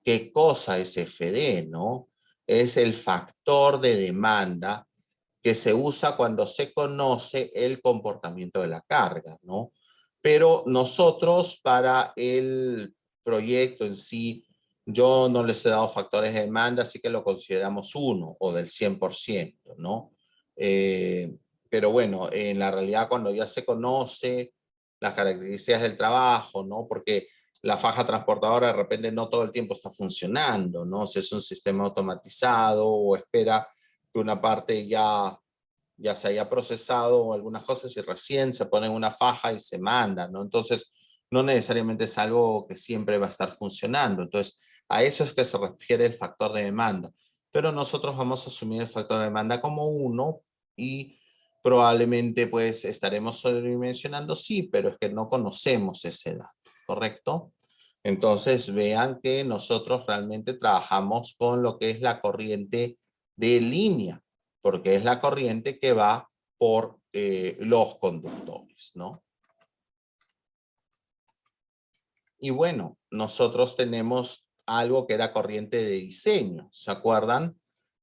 ¿Qué cosa es FD, no? Es el factor de demanda que se usa cuando se conoce el comportamiento de la carga, ¿no? Pero nosotros para el proyecto en sí, yo no les he dado factores de demanda, así que lo consideramos 1 o del 100%, ¿no? Eh, pero bueno, en la realidad cuando ya se conoce las características del trabajo, ¿no? Porque la faja transportadora de repente no todo el tiempo está funcionando, ¿no? Si es un sistema automatizado o espera que una parte ya se haya procesado o algunas cosas y recién se pone en una faja y se manda, ¿no? Entonces, no necesariamente es algo que siempre va a estar funcionando. Entonces, a eso es que se refiere el factor de demanda. Pero nosotros vamos a asumir el factor de demanda como 1 y probablemente pues estaremos sobredimensionando, sí, pero es que no conocemos ese dato, ¿correcto? Entonces vean que nosotros realmente trabajamos con lo que es la corriente de línea, porque es la corriente que va por los conductores, ¿no? Y bueno, nosotros tenemos algo que era corriente de diseño, ¿se acuerdan?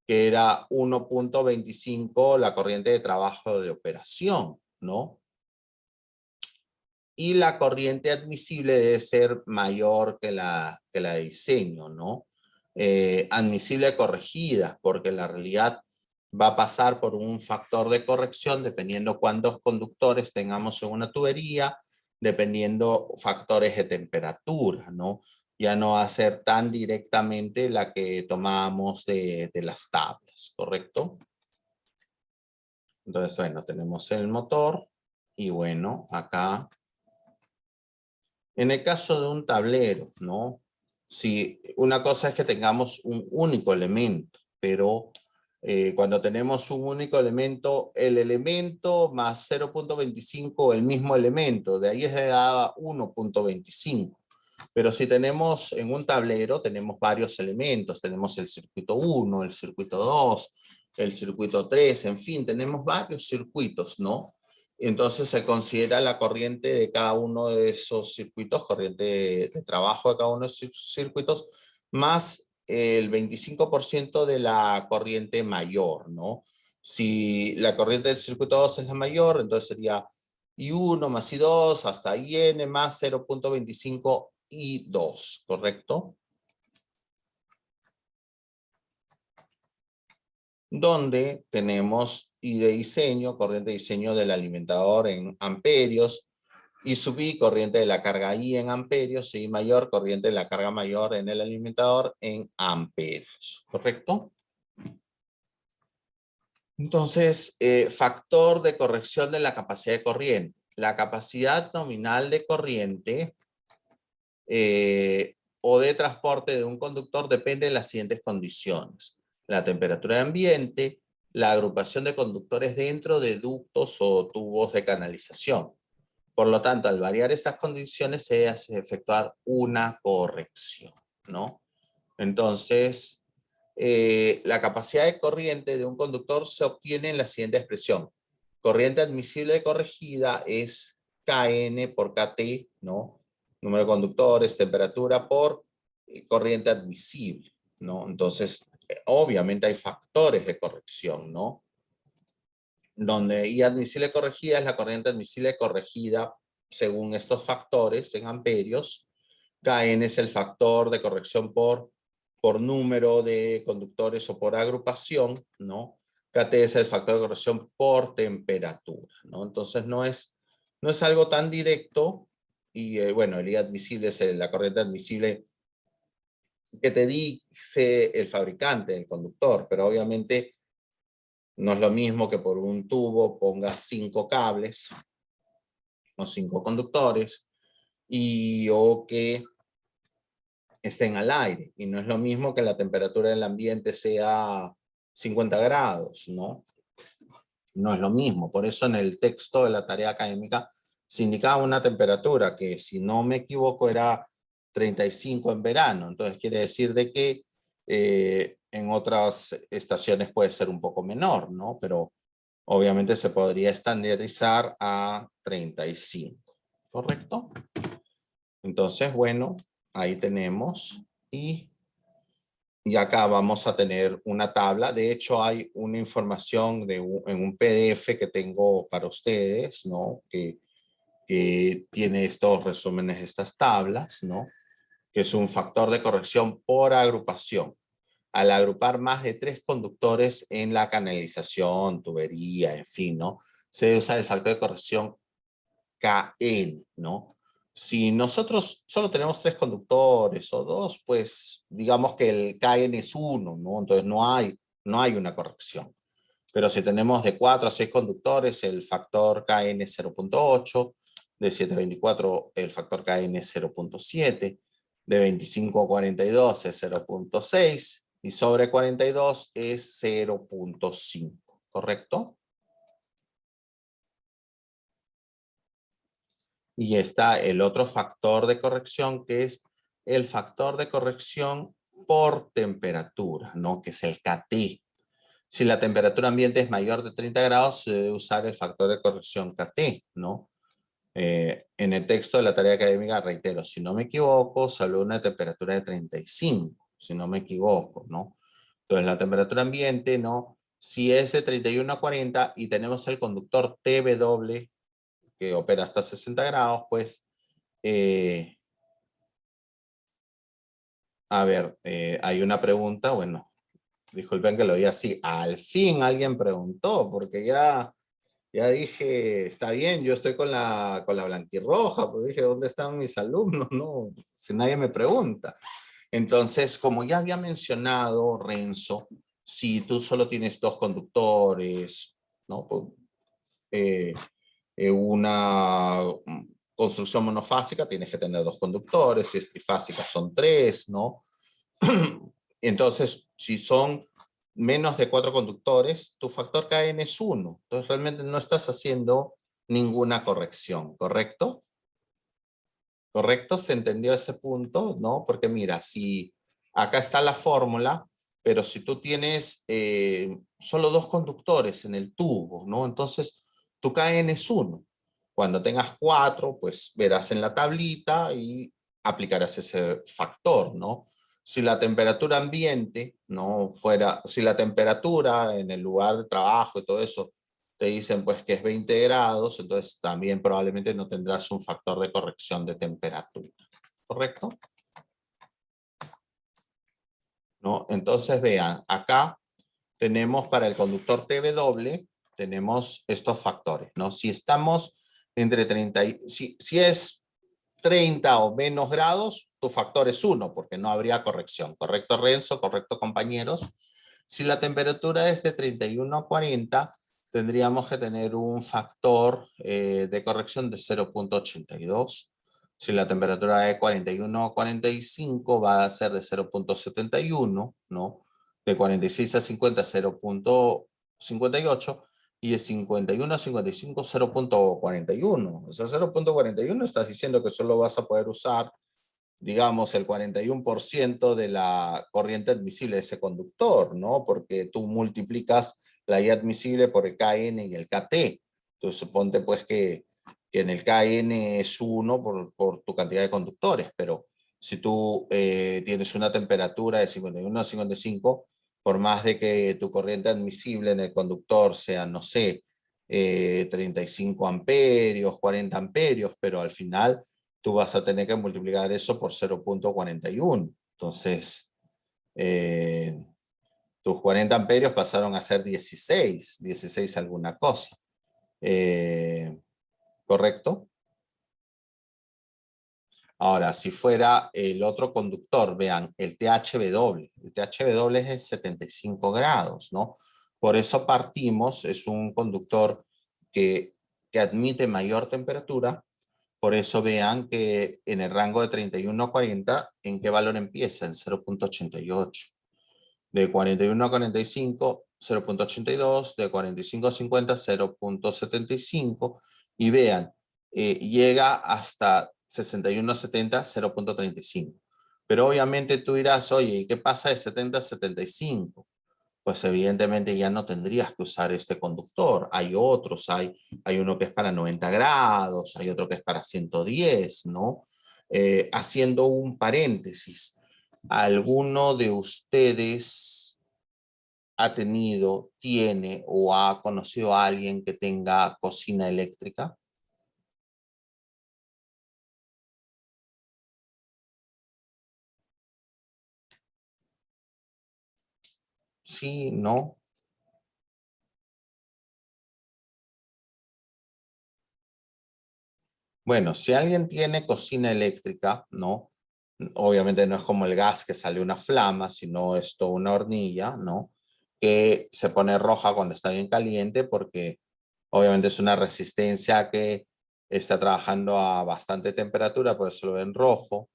Que era 1.25 la corriente de trabajo de operación, ¿no? Y la corriente admisible debe ser mayor que la de diseño, ¿no? Admisible corregida, porque en la realidad va a pasar por un factor de corrección dependiendo cuántos conductores tengamos en una tubería, dependiendo factores de temperatura, ¿no? Ya no va a ser tan directamente la que tomábamos de las tablas, ¿correcto? Entonces, bueno, tenemos el motor y bueno, acá, en el caso de un tablero, ¿no? Si una cosa es que tengamos un único elemento, pero cuando tenemos un único elemento, el elemento más 0.25, el mismo elemento, de ahí se da 1.25. Pero si tenemos en un tablero, tenemos varios elementos, tenemos el circuito 1, el circuito 2, el circuito 3, en fin, tenemos varios circuitos, ¿no? Entonces se considera la corriente de cada uno de esos circuitos, corriente de trabajo de cada uno de esos circuitos, más el 25% de la corriente mayor, ¿no? Si la corriente del circuito 2 es la mayor, entonces sería I1 más I2 hasta IN más 0.25 I2, ¿correcto? Donde tenemos I de diseño, corriente de diseño del alimentador en amperios, I sub I, corriente de la carga I en amperios, y I mayor, corriente de la carga mayor en el alimentador en amperios, ¿correcto? Entonces, factor de corrección de la capacidad de corriente. La capacidad nominal de corriente o de transporte de un conductor depende de las siguientes condiciones: la temperatura de ambiente, la agrupación de conductores dentro de ductos o tubos de canalización. Por lo tanto, al variar esas condiciones se hace efectuar una corrección, ¿no? Entonces, la capacidad de corriente de un conductor se obtiene en la siguiente expresión: corriente admisible corregida es Kn por Kt, ¿no? Número de conductores, temperatura por corriente admisible, ¿no? Entonces, obviamente hay factores de corrección, ¿no? Donde I admisible corregida es la corriente admisible corregida según estos factores en amperios. Kn es el factor de corrección por número de conductores o por agrupación, ¿no? Kt es el factor de corrección por temperatura, ¿no? Entonces no es algo tan directo. Y bueno, el I admisible es la corriente admisible que te dice el fabricante, el conductor, pero obviamente no es lo mismo que por un tubo pongas 5 cables o 5 conductores o que estén al aire. Y no es lo mismo que la temperatura del ambiente sea 50 grados, ¿no? No es lo mismo. Por eso en el texto de la tarea académica se indicaba una temperatura que, si no me equivoco, era 35 en verano. Entonces quiere decir de que en otras estaciones puede ser un poco menor, ¿no? Pero obviamente se podría estandarizar a 35, ¿correcto? Entonces, bueno, ahí tenemos. Y acá vamos a tener una tabla. De hecho, hay una información en un PDF que tengo para ustedes, ¿no? Que tiene estos resúmenes, estas tablas, ¿no? Que es un factor de corrección por agrupación. Al agrupar más de 3 conductores en la canalización, tubería, en fin, ¿no? Se usa el factor de corrección Kn, ¿no? Si nosotros solo tenemos 3 conductores o 2, pues digamos que el Kn es 1, ¿no? Entonces no hay una corrección. Pero si tenemos de 4 a 6 conductores, el factor Kn es 0.8, de 7 a 24 el factor Kn es 0.7, de 25 a 42 es 0.6 y sobre 42 es 0.5, ¿correcto? Y está el otro factor de corrección, que es el factor de corrección por temperatura, ¿no? Que es el Kt. Si la temperatura ambiente es mayor de 30 grados, se debe usar el factor de corrección Kt, ¿no? En el texto de la tarea académica, reitero, si no me equivoco, se habló de una temperatura de 35, si no me equivoco, ¿no? Entonces la temperatura ambiente, ¿no? Si es de 31 a 40 y tenemos el conductor TW que opera hasta 60 grados, pues, a ver, hay una pregunta, bueno, Disculpen que lo diga así. Al fin alguien preguntó, porque ya dije, está bien, yo estoy con la blanquirroja, pues dije, ¿dónde están mis alumnos? No, si nadie me pregunta. Entonces, como ya había mencionado Renzo, si tú solo tienes dos conductores, ¿no? Pues, una construcción monofásica tienes que tener dos conductores, si es trifásica son tres, ¿no? Entonces, si son menos de 4 conductores, tu factor KN es 1. Entonces, realmente no estás haciendo ninguna corrección, ¿correcto? ¿Correcto? ¿Se entendió ese punto? ¿No? Porque mira, si acá está la fórmula, pero si tú tienes solo 2 conductores en el tubo, ¿no? Entonces, tu KN es 1. Cuando tengas 4, pues verás en la tablita y aplicarás ese factor, ¿no? Si la temperatura ambiente, ¿no? Fuera, si la temperatura en el lugar de trabajo y todo eso te dicen pues que es 20 grados, entonces también probablemente no tendrás un factor de corrección de temperatura, ¿correcto? ¿No? Entonces vean, acá tenemos para el conductor TW, tenemos estos factores, ¿no? Si estamos entre 30 y, si es 30 o menos grados, tu factor es 1, porque no habría corrección. ¿Correcto, Renzo? ¿Correcto, compañeros? Si la temperatura es de 31 a 40, tendríamos que tener un factor de corrección de 0.82. Si la temperatura es de 41 a 45, va a ser de 0.71, ¿no? De 46 a 50, 0.58. Y de 51 a 55, 0.41. O sea, 0.41 estás diciendo que solo vas a poder usar, digamos, el 41% de la corriente admisible de ese conductor, ¿no? Porque tú multiplicas la I admisible por el KN y el KT. Entonces, suponte pues que en el KN es 1 por tu cantidad de conductores, pero si tú tienes una temperatura de 51 a 55, por más de que tu corriente admisible en el conductor sea, no sé, 35 amperios, 40 amperios, pero al final tú vas a tener que multiplicar eso por 0.41. Entonces, tus 40 amperios pasaron a ser 16 alguna cosa. ¿Correcto? Ahora, si fuera el otro conductor, vean, el THW. El THW es de 75 grados, ¿no? Por eso partimos, es un conductor que admite mayor temperatura. Por eso vean que en el rango de 31 a 40, ¿en qué valor empieza? En 0.88. De 41 a 45, 0.82. De 45 a 50, 0.75. Y vean, llega hasta 61 a 70, 0.35. Pero obviamente tú dirás, oye, ¿y qué pasa de 70 a 75? Pues evidentemente ya no tendrías que usar este conductor. Hay otros, hay uno que es para 90 grados, hay otro que es para 110, ¿no? Haciendo un paréntesis, ¿alguno de ustedes ha tenido, tiene o ha conocido a alguien que tenga cocina eléctrica? Sí, no. Bueno, si alguien tiene cocina eléctrica, ¿no? Obviamente no es como el gas que sale una flama, sino es toda una hornilla, ¿no? Que se pone roja cuando está bien caliente porque obviamente es una resistencia que está trabajando a bastante temperatura, por eso lo ven rojo.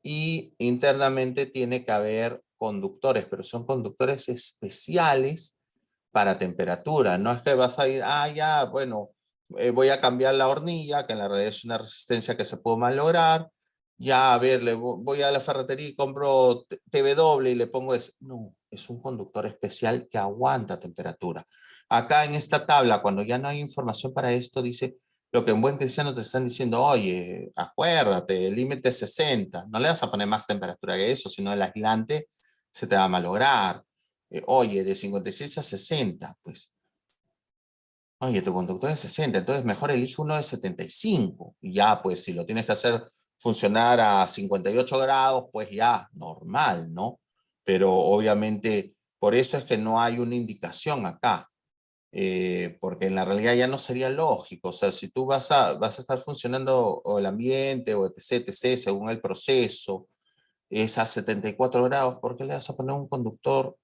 Y internamente tiene que haber conductores, pero son conductores especiales para temperatura. No es que vas a ir, ya, bueno, voy a cambiar la hornilla, que en la realidad es una resistencia que se puede malograr. Ya, a ver, voy a la ferretería y compro TW y le pongo ese. No, es un conductor especial que aguanta temperatura. Acá en esta tabla, cuando ya no hay información para esto, dice lo que en buen cristiano te están diciendo, oye, acuérdate, el límite es 60. No le vas a poner más temperatura que eso, sino el aislante se te va a malograr. Oye, de 56 a 60, pues, oye, tu conductor es 60, entonces mejor elige uno de 75. Y ya, pues, si lo tienes que hacer funcionar a 58 grados, pues ya, normal, ¿no? Pero obviamente Por eso es que no hay una indicación acá. Porque en la realidad ya no sería lógico. O sea, si tú vas a estar funcionando o el ambiente o etc, etc, según el proceso, es a 74 grados, ¿por qué le vas a poner un conductor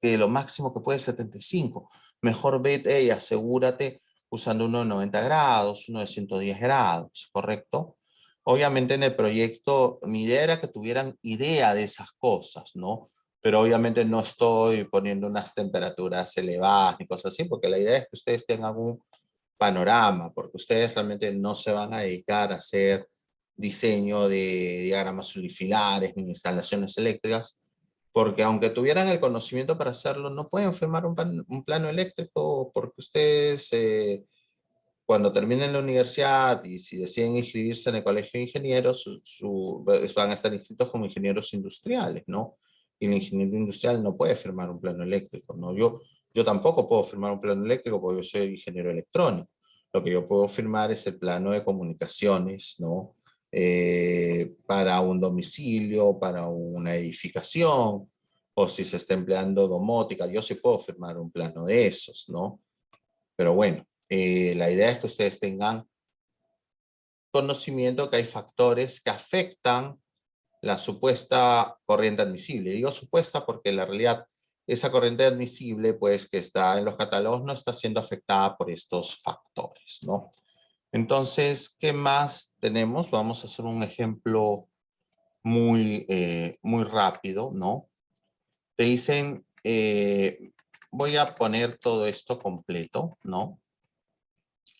que lo máximo que puede es 75? Mejor vete y asegúrate usando uno de 90 grados, uno de 110 grados, ¿correcto? Obviamente en el proyecto mi idea era que tuvieran idea de esas cosas, ¿no? Pero obviamente no estoy poniendo unas temperaturas elevadas ni cosas así, porque la idea es que ustedes tengan un panorama, porque ustedes realmente no se van a dedicar a hacer diseño de diagramas unifilares ni instalaciones eléctricas, porque aunque tuvieran el conocimiento para hacerlo, no pueden firmar un plano eléctrico porque ustedes cuando terminen la universidad y si deciden inscribirse en el colegio de ingenieros, van a estar inscritos como ingenieros industriales, ¿no? Y el ingeniero industrial no puede firmar un plano eléctrico, ¿no? Yo tampoco puedo firmar un plano eléctrico porque yo soy ingeniero electrónico. Lo que yo puedo firmar es el plano de comunicaciones, ¿no? Para un domicilio, para una edificación, o si se está empleando domótica, yo sí puedo firmar un plano de esos, ¿no? Pero bueno, la idea es que ustedes tengan conocimiento que hay factores que afectan la supuesta corriente admisible. Digo supuesta porque en la realidad esa corriente admisible, pues que está en los catálogos, no está siendo afectada por estos factores, ¿no? Entonces, ¿qué más tenemos? Vamos a hacer un ejemplo muy rápido, ¿no? Te dicen, voy a poner todo esto completo, ¿no?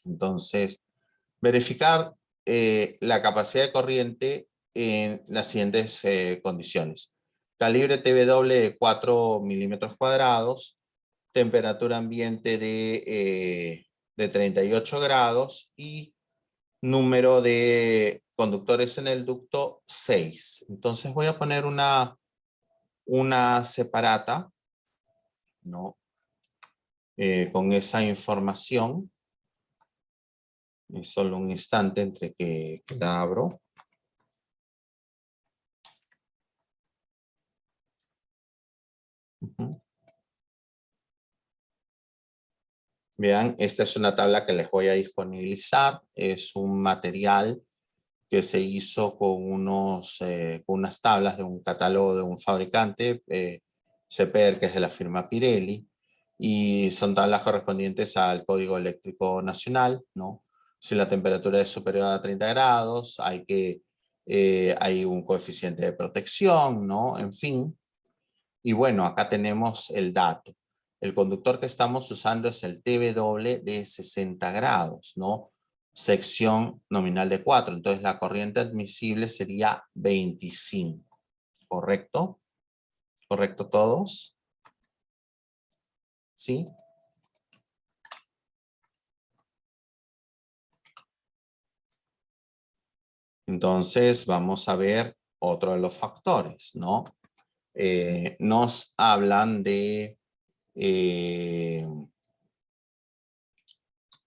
Entonces, verificar la capacidad de corriente en las siguientes condiciones. Calibre TW de 4 milímetros cuadrados, temperatura ambiente de 38 grados y número de conductores en el ducto 6. Entonces voy a poner una separata, ¿no? Con esa información. Y solo un instante entre que la abro. Vean, esta es una tabla que les voy a disponibilizar. Es un material que se hizo con con unas tablas de un catálogo de un fabricante, CPR, que es de la firma Pirelli, y son tablas correspondientes al Código Eléctrico Nacional, ¿no? Si la temperatura es superior a 30 grados, hay un coeficiente de protección, ¿no? En fin. Y bueno, acá tenemos el dato. El conductor que estamos usando es el TW de 60 grados, ¿no? Sección nominal de 4. Entonces la corriente admisible sería 25. ¿Correcto? ¿Correcto todos? ¿Sí? Entonces vamos a ver otro de los factores, ¿no? Nos hablan eh,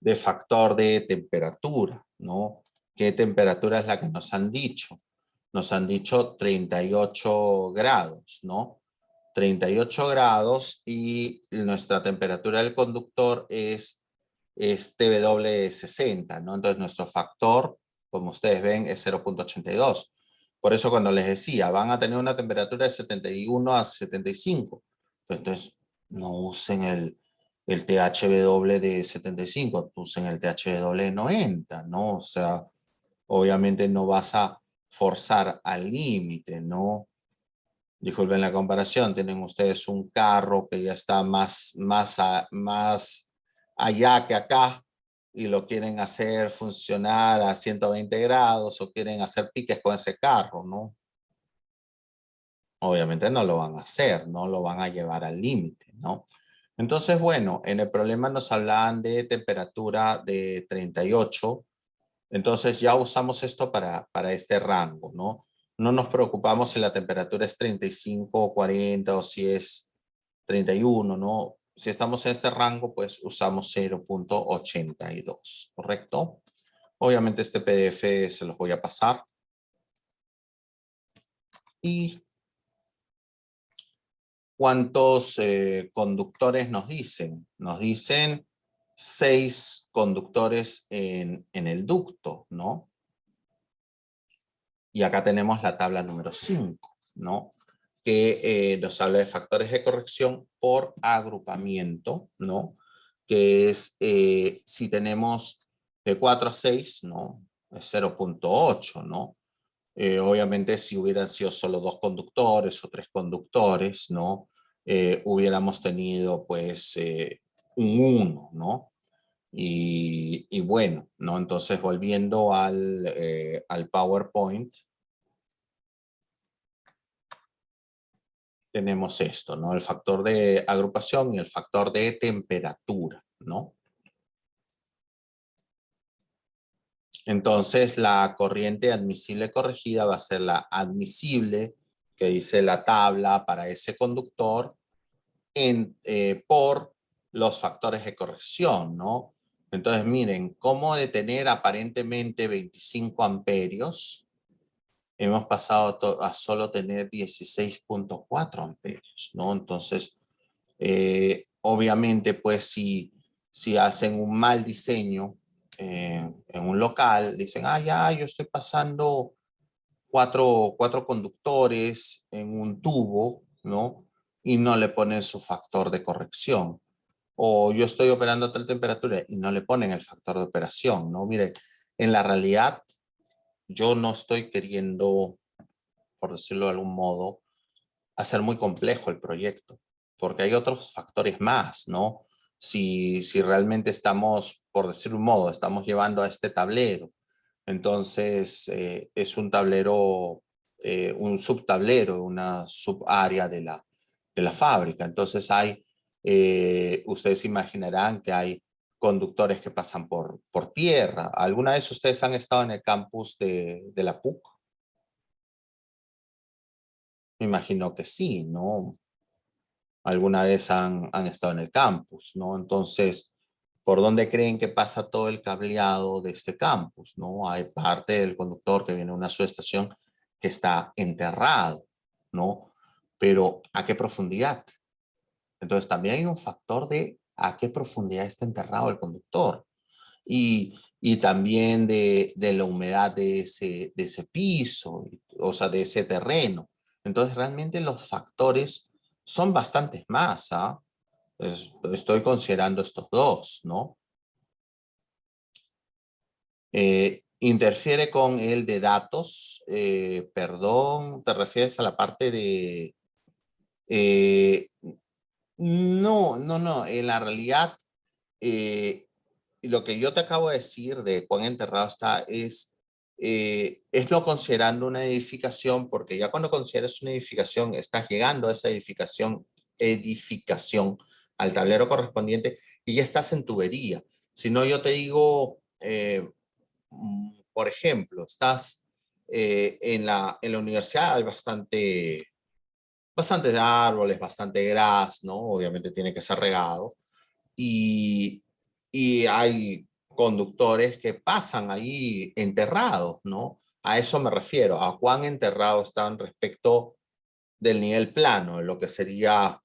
de factor de temperatura, ¿no? ¿Qué temperatura es la que nos han dicho? Nos han dicho 38 grados, ¿no? 38 grados y nuestra temperatura del conductor es TW de 60, ¿no? Entonces nuestro factor, como ustedes ven, es 0.82. Por eso cuando les decía, van a tener una temperatura de 71 a 75. Entonces no usen el THW de 75, usen el THW de 90, ¿no? O sea, obviamente no vas a forzar al límite, ¿no? Disculpen la comparación, tienen ustedes un carro que ya está más allá que acá y lo quieren hacer funcionar a 120 grados o quieren hacer piques con ese carro, ¿no? Obviamente no lo van a hacer, no lo van a llevar al límite, ¿no? Entonces, bueno, en el problema nos hablaban de temperatura de 38. Entonces ya usamos esto para este rango, ¿no? No nos preocupamos si la temperatura es 35 o 40 o si es 31, ¿no? Si estamos en este rango, pues usamos 0.82, ¿correcto? Obviamente este PDF se los voy a pasar. Y ¿Cuántos conductores nos dicen? Nos dicen 6 conductores en el ducto, ¿no? Y acá tenemos la tabla número 5, ¿no? Que nos habla de factores de corrección por agrupamiento, ¿no? Que es si tenemos de 4 a 6, ¿no? Es 0.8, ¿no? Obviamente si hubieran sido solo 2 conductores o 3 conductores, ¿no? Hubiéramos tenido pues un 1, ¿no? Y bueno, ¿no? Entonces volviendo al PowerPoint, tenemos esto, ¿no? El factor de agrupación y el factor de temperatura, ¿no? Entonces, la corriente admisible corregida va a ser la admisible, que dice la tabla para ese conductor, por los factores de corrección, ¿no? Entonces, miren, cómo de tener aparentemente 25 amperios, hemos pasado a solo tener 16.4 amperios, ¿no? Entonces, obviamente, pues si hacen un mal diseño en un local, dicen, ah, ya, yo estoy pasando cuatro conductores en un tubo, ¿no? Y no le ponen su factor de corrección. O yo estoy operando a tal temperatura y no le ponen el factor de operación, ¿no? Mire, en la realidad, yo no estoy queriendo, por decirlo de algún modo, hacer muy complejo el proyecto, porque hay otros factores más, ¿no? Si realmente estamos, por decir un modo, estamos llevando a este tablero, entonces es un tablero, un subtablero, una subárea de la fábrica. Entonces hay, ustedes imaginarán que hay conductores que pasan por tierra. ¿Alguna vez ustedes han estado en el campus de la PUC? Me imagino que sí, ¿no? Alguna vez han estado en el campus, ¿no? Entonces, ¿por dónde creen que pasa todo el cableado de este campus, ¿no? Hay parte del conductor que viene a una subestación que está enterrado, ¿no? Pero ¿a qué profundidad? Entonces, también hay un factor de a qué profundidad está enterrado el conductor. Y también de la humedad de ese piso, o sea, de ese terreno. Entonces, realmente los factores son bastantes más, ¿ah? Estoy considerando estos dos, ¿no? Interfiere con el de datos, perdón, ¿te refieres a la parte de... eh, no, en la realidad, eh, lo que yo te acabo de decir de cuán enterrado está es no considerando una edificación, porque ya cuando consideras una edificación, estás llegando a esa edificación al tablero correspondiente y ya estás en tubería. Si no, yo te digo, por ejemplo, estás en la universidad, hay bastantes árboles, bastante gras, ¿no? Obviamente tiene que ser regado y, y hay conductores que pasan ahí enterrados, ¿no? A eso me refiero, a cuán enterrados están respecto del nivel plano, lo que sería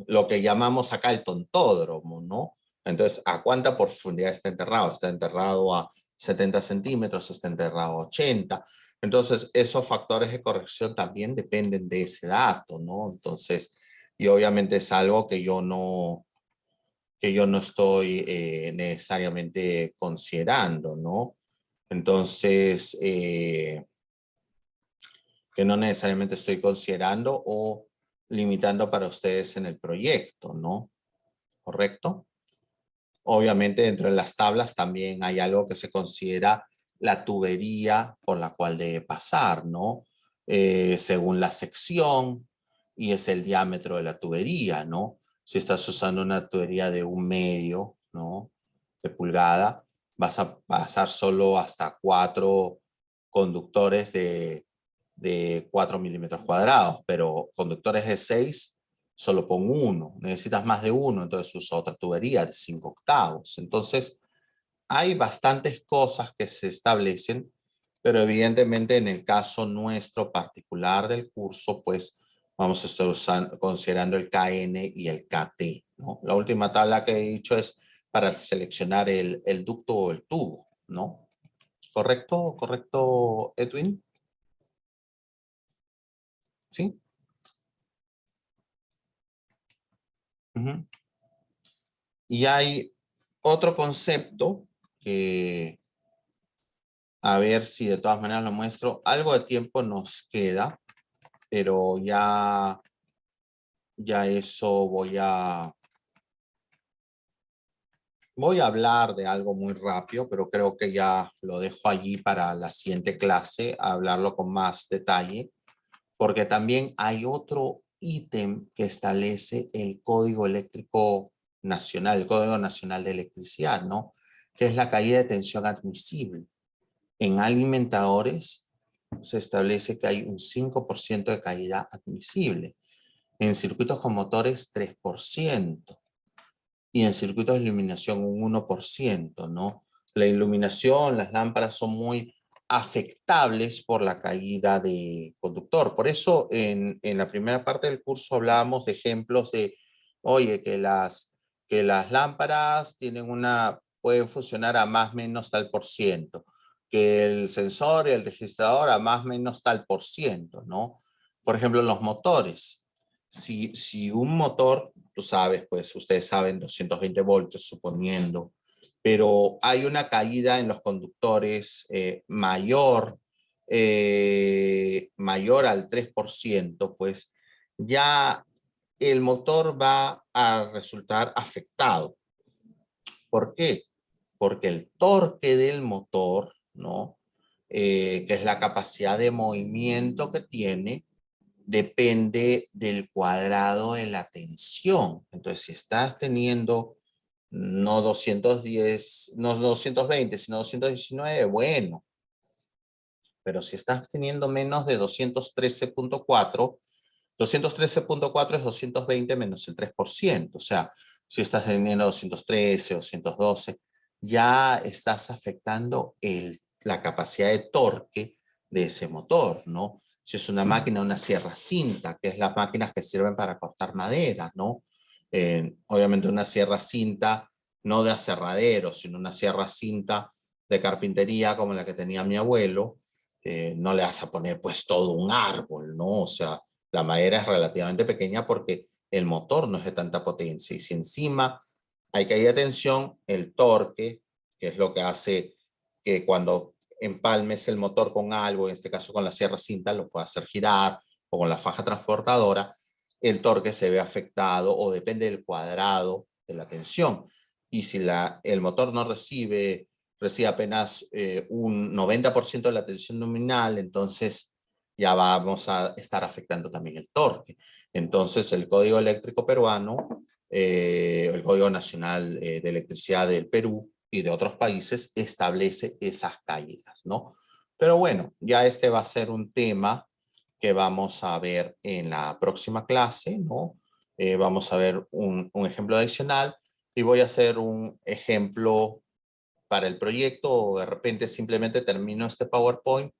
lo que llamamos acá el tontódromo, ¿no? Entonces, ¿a cuánta profundidad está enterrado? Está enterrado a 70 centímetros, está enterrado a 80. Entonces, esos factores de corrección también dependen de ese dato, ¿no? Entonces, y obviamente es algo que yo no estoy necesariamente considerando, ¿no? Entonces, que no necesariamente estoy considerando o limitando para ustedes en el proyecto, ¿no? ¿Correcto? Obviamente dentro de las tablas también hay algo que se considera la tubería por la cual debe pasar, ¿no? Según la sección y es el diámetro de la tubería, ¿no? Si estás usando una tubería de 1/2, ¿no? De pulgada, vas a pasar solo hasta 4 conductores de 4 milímetros cuadrados, pero conductores de 6 solo pon uno. Necesitas más de uno, entonces usa otra tubería de 5 octavos. Entonces, hay bastantes cosas que se establecen Pero evidentemente en el caso nuestro particular del curso, pues vamos a estar considerando el KN y el KT, ¿no? La última tabla que he dicho es para seleccionar el ducto o el tubo, ¿no? ¿Correcto? ¿Correcto, Edwin? ¿Sí? Uh-huh. Y hay otro concepto que, a ver si de todas maneras lo muestro. Algo de tiempo nos queda, pero ya eso voy a hablar de algo muy rápido, pero creo que ya lo dejo allí para la siguiente clase, a hablarlo con más detalle, porque también hay otro ítem que establece el Código Eléctrico Nacional, el Código Nacional de Electricidad, ¿no? Que es la caída de tensión admisible. En alimentadores se establece que hay un 5% de caída admisible. En circuitos con motores, 3%. Y en circuitos de iluminación, un 1%, ¿no? La iluminación, las lámparas son muy afectables por la caída de conductor. Por eso en la primera parte del curso hablábamos de ejemplos de, oye, que las lámparas pueden funcionar a más o menos tal por ciento, que el sensor y el registrador a más o menos tal por ciento, ¿no? Por ejemplo, los motores. Si un motor, tú sabes, pues ustedes saben, 220 voltios suponiendo, pero hay una caída en los conductores mayor al 3%, pues ya el motor va a resultar afectado. ¿Por qué? Porque el torque del motor, ¿no? Que es la capacidad de movimiento que tiene, depende del cuadrado de la tensión. Entonces, si estás teniendo no 210, no 220, sino 219, bueno. Pero si estás teniendo menos de 213.4, 213.4 es 220 menos el 3%. O sea, si estás teniendo 213, 212, ya estás afectando la capacidad de torque de ese motor, ¿no? Si es una máquina, una sierra cinta, que es las máquinas que sirven para cortar madera, ¿no? Obviamente una sierra cinta, no de aserradero, sino una sierra cinta de carpintería como la que tenía mi abuelo, no le vas a poner pues todo un árbol, ¿no? O sea, la madera es relativamente pequeña porque el motor no es de tanta potencia. Y si encima hay caída de tensión, el torque, que es lo que hace que cuando empalmes el motor con algo, en este caso con la sierra cinta, lo pueda hacer girar, o con la faja transportadora, el torque se ve afectado o depende del cuadrado de la tensión. Y si el motor no recibe apenas un 90% de la tensión nominal, entonces ya vamos a estar afectando también el torque. Entonces el Código Eléctrico Peruano, el Código Nacional de Electricidad del Perú y de otros países establece esas caídas, ¿no? Pero bueno, ya este va a ser un tema que vamos a ver en la próxima clase, ¿no? Vamos a ver un ejemplo adicional y voy a hacer un ejemplo para el proyecto, o de repente simplemente termino este PowerPoint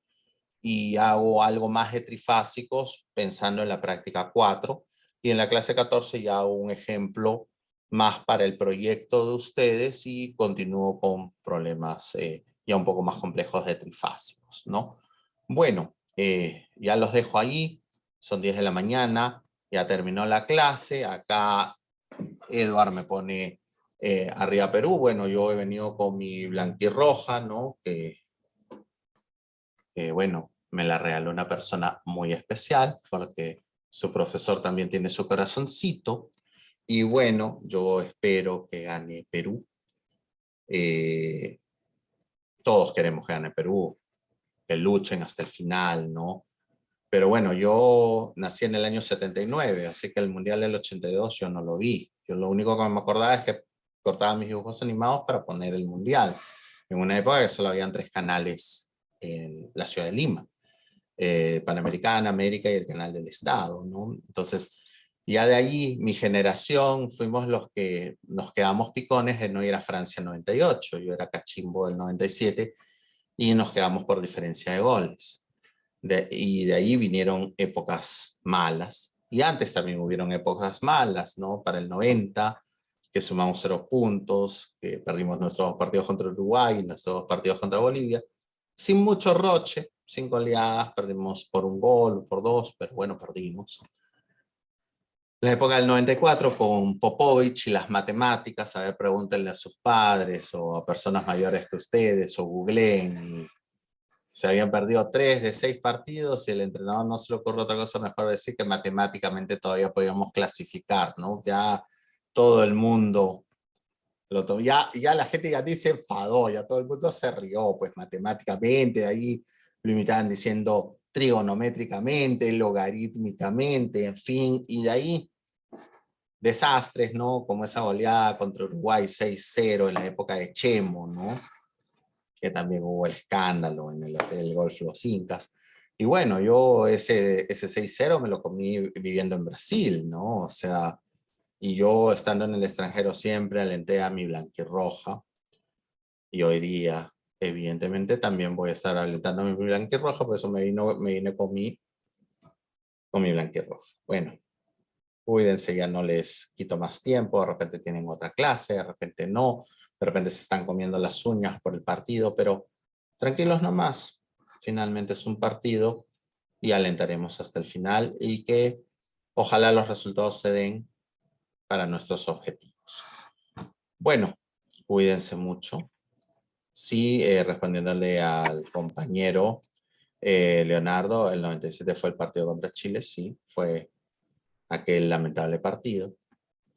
y hago algo más de trifásicos pensando en la práctica 4, y en la clase 14 ya hago un ejemplo más para el proyecto de ustedes y continúo con problemas ya un poco más complejos de trifásicos, ¿no? Bueno, ya los dejo ahí, son 10 de la mañana, ya terminó la clase, acá Eduard me pone arriba Perú. Bueno, yo he venido con mi blanquirroja, ¿no? Bueno, me la regaló una persona muy especial, porque su profesor también tiene su corazoncito. Y bueno, yo espero que gane Perú. Eh, Todos queremos que gane Perú, que luchen hasta el final, ¿no? Pero bueno, yo nací en el año 79, así que el Mundial del 82 yo no lo vi. Yo lo único que me acordaba es que cortaba mis dibujos animados para poner el Mundial. En una época que solo habían 3 canales en la ciudad de Lima. Panamericana, América y el Canal del Estado, ¿no? Entonces, ya de ahí, mi generación, fuimos los que nos quedamos picones de no ir a Francia 98. Yo era cachimbo del 97 y nos quedamos por diferencia de goles. Y de ahí vinieron épocas malas. Y antes también hubieron épocas malas, ¿no? Para el 90, que sumamos 0 puntos, que perdimos nuestros 2 partidos contra Uruguay y nuestros 2 partidos contra Bolivia. Sin mucho roche, sin goleadas, perdimos por 1 gol, por 2, pero bueno, perdimos. La época del 94 con Popovich y las matemáticas, a ver, pregúntenle a sus padres o a personas mayores que ustedes o googleen. Se habían perdido 3 de 6 partidos y el entrenador no se le ocurre otra cosa mejor decir que matemáticamente todavía podíamos clasificar, ¿no? Ya todo el mundo, ya la gente ya se enfadó, ya todo el mundo se rió, pues matemáticamente, de ahí lo imitaban diciendo trigonométricamente, logarítmicamente, en fin, y de ahí desastres, ¿no? Como esa goleada contra Uruguay 6-0 en la época de Chemo, ¿no? Que también hubo el escándalo en el Hotel Golf Los Incas. Y bueno, yo ese 6-0 me lo comí viviendo en Brasil, ¿no? O sea, y yo estando en el extranjero siempre alenté a mi blanquirroja. Y hoy día, evidentemente, también voy a estar alentando a mi blanquirroja, por eso me vine con mi blanquirroja. Bueno, cuídense, ya no les quito más tiempo, de repente tienen otra clase, de repente no, de repente se están comiendo las uñas por el partido, pero tranquilos nomás, finalmente es un partido y alentaremos hasta el final y que ojalá los resultados se den para nuestros objetivos. Bueno, cuídense mucho. Sí, respondiéndole al compañero Leonardo, el 97 fue el partido contra Chile, sí, fue aquel lamentable partido.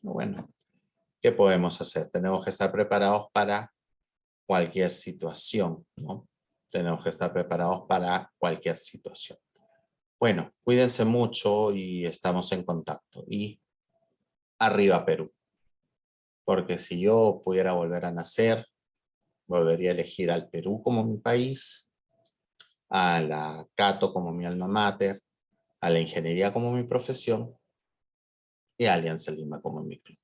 Bueno, ¿qué podemos hacer? Tenemos que estar preparados para cualquier situación, ¿no? Tenemos que estar preparados para cualquier situación. Bueno, cuídense mucho y estamos en contacto. Y arriba Perú. Porque si yo pudiera volver a nacer, volvería a elegir al Perú como mi país, a la Cato como mi alma mater, a la ingeniería como mi profesión y a Alianza Lima como mi club.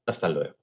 Hasta luego.